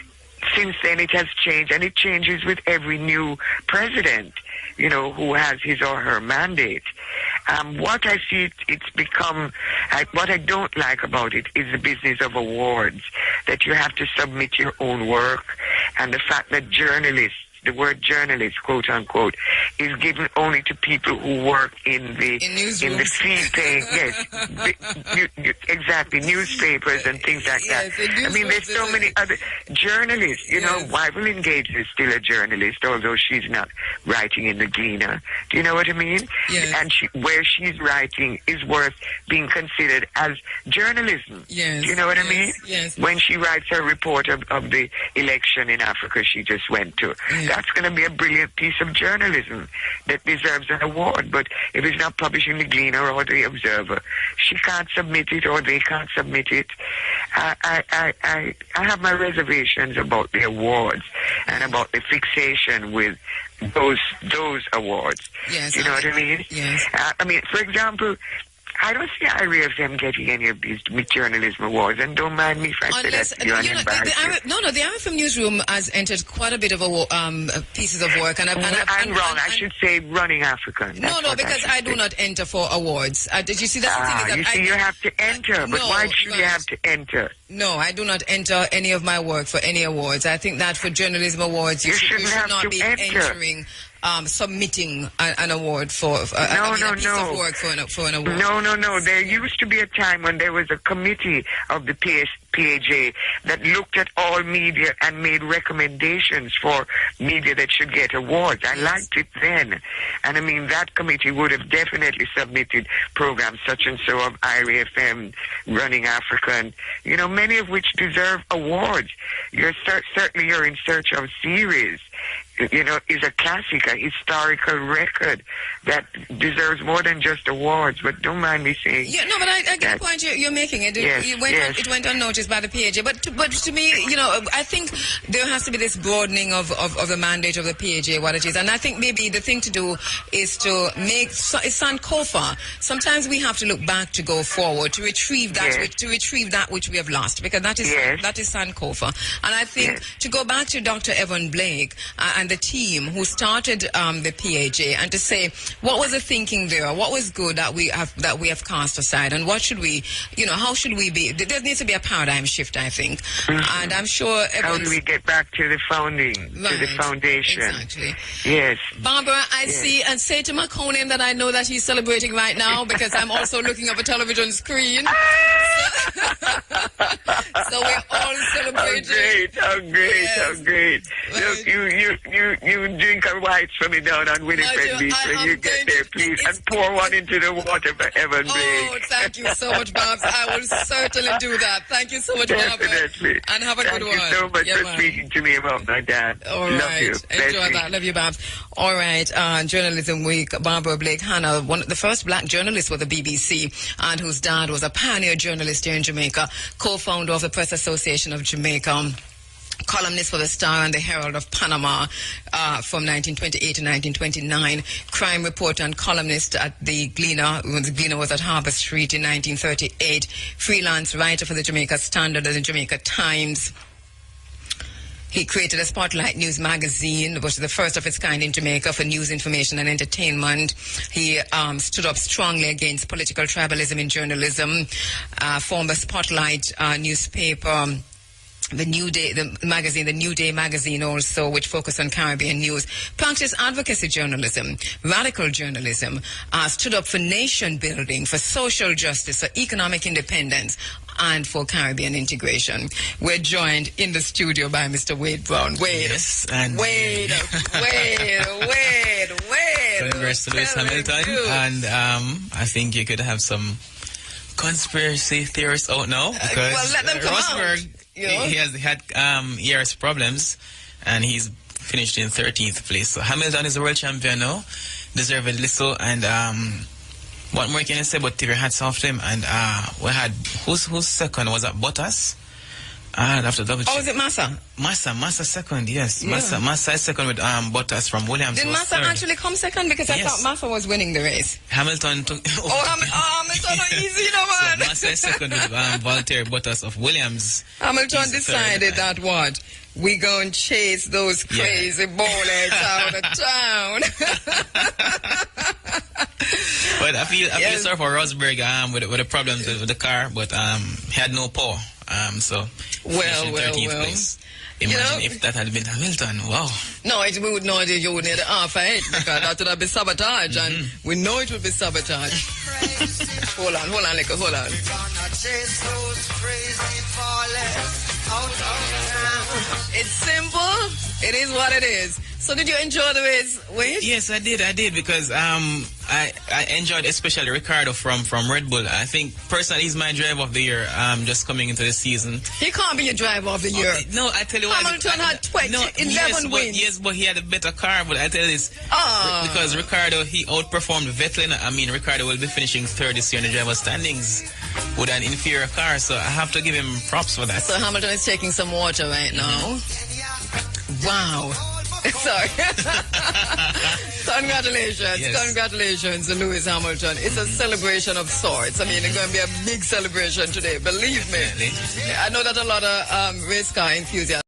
since then it has changed, and it changes with every new president, you know, who has his or her mandate. What I see it's become, what I don't like about it is the business of awards, that you have to submit your own work, and the fact that journalists, the word journalist, quote unquote, is given only to people who work in the fee-paying, exactly, newspapers and things like that. I mean, there's so many other journalists. You know, Wyville Engage is still a journalist, although she's not writing in the Gleaner. Do you know what I mean? And where she's writing is worth being considered as journalism. Do you know what I mean? When she writes her report of the election in Africa she just went to. That's going to be a brilliant piece of journalism that deserves an award. But if it's not published in the Gleaner or the Observer, she can't submit it, or they can't submit it. I have my reservations about the awards and about the fixation with those awards. You know what I mean? I mean, for example, I don't see either of them getting any of these journalism awards, and don't mind me if I say that to you. The RFM newsroom has entered quite a bit of pieces of work, and I'm wrong. I should say Running Africa. Because I do not enter for awards. Did you see that? You have to enter, but why should you have to enter? No, I do not enter any of my work for any awards. I think that for journalism awards, you should not be entering submitting an award for a piece of work for an award. No. There used to be a time when there was a committee of the PAJ that looked at all media and made recommendations for media that should get awards. I liked it then. And I mean, that committee would have definitely submitted programs such and so of IRA FM, Running Africa, and, you know, many of which deserve awards. Certainly you're in search of series. You know, is a classic, a historical record that deserves more than just awards. But don't mind me saying. Yeah, no, but I get the point you're making. It went unnoticed by the PAJ. But to me, you know, I think there has to be this broadening of the mandate of the PAJ, what it is. And I think maybe the thing to do is to make Sankofa. Sometimes we have to look back to go forward, to retrieve that which we have lost, because that is Sankofa. And I think to go back to Dr. Evan Blake and the team who started the PAJ, and to say what was the thinking there, what was good that we have cast aside, and what should we, you know, how should we be? There needs to be a paradigm shift, I think. And I'm sure. How do we get back to the founding, to the foundation? Exactly. Yes. Barbara, I see, and say to Maconan that I know that he's celebrating right now, because I'm also looking at a television screen. So we're all celebrating. How great. Look, you drink a white for me down on Winnipeg Beach when you get there, please, and pour one into the water for Evan Blake. Oh, thank you so much, Babs. I will certainly do that. Thank you so much, Barbara. Definitely. And have a good one. Thank you so much for speaking to me about my dad. All Love right. you. Enjoy that. Love you, Babs. All right. Journalism Week. Barbara Blake Hannah, the first black journalist for the BBC, and whose dad was a pioneer journalist here in Jamaica, co-founder of the Press Association of Jamaica, columnist for the Star and the Herald of Panama from 1928 to 1929, crime reporter and columnist at the Gleaner, when the Gleaner was at Harbour Street in 1938, freelance writer for the Jamaica Standard and the Jamaica Times. He created a Spotlight News magazine, which was the first of its kind in Jamaica for news, information, and entertainment. He stood up strongly against political tribalism in journalism, formed a Spotlight newspaper, the New Day magazine also, which focused on Caribbean news, practiced advocacy journalism, radical journalism, stood up for nation building, for social justice, for economic independence, and for Caribbean integration. We're joined in the studio by Mr. Wade Brown. Wade. Yes, and Wade. Congrats to Lewis Hamilton. And I think you could have some conspiracy theorists out now, because well, let them come Rosberg, out. You know? he has had ERS problems, and he's finished in 13th place. So Hamilton is the world champion now, deservedly so. And what more can I say about Tiver? Hats off to him. And we had who's second? Was that Bottas? I'd have to double check. Oh, was it Massa? Massa second, yes. Yeah. Massa is second with Bottas from Williams. Did Massa actually come second? Because I thought Massa was winning the race. Hamilton took... Hamilton, easy, no man. So Massa is second with Valtteri Bottas of Williams. Hamilton decided that what? We go and chase those crazy bullets out of town. But I feel sorry for Rosberg with the problems with the car, but he had no power. So well. Place. Imagine if that had been Hamilton. Wow. No, you would know that you would need half eight, because that would have been sabotage, and we know it would be sabotage. hold on, Lico, hold on. It's simple. It is what it is. So did you enjoy the race, Wade? Yes, I did, because I enjoyed especially Ricardo from Red Bull. I think personally he's my driver of the year just coming into the season. He can't be your driver of the year. No, I tell you what. Hamilton had 11 wins. Yes, but he had a better car. But I tell you this, because Ricardo, he outperformed Vettel. I mean, Ricardo will be finishing third this year in the driver standings with an inferior car. So I have to give him props for that. So Hamilton is taking some water right now. Wow. Sorry. Congratulations. Yes. Congratulations to Lewis Hamilton. It's a celebration of sorts. I mean, it's going to be a big celebration today. Believe me. I know that a lot of race car enthusiasts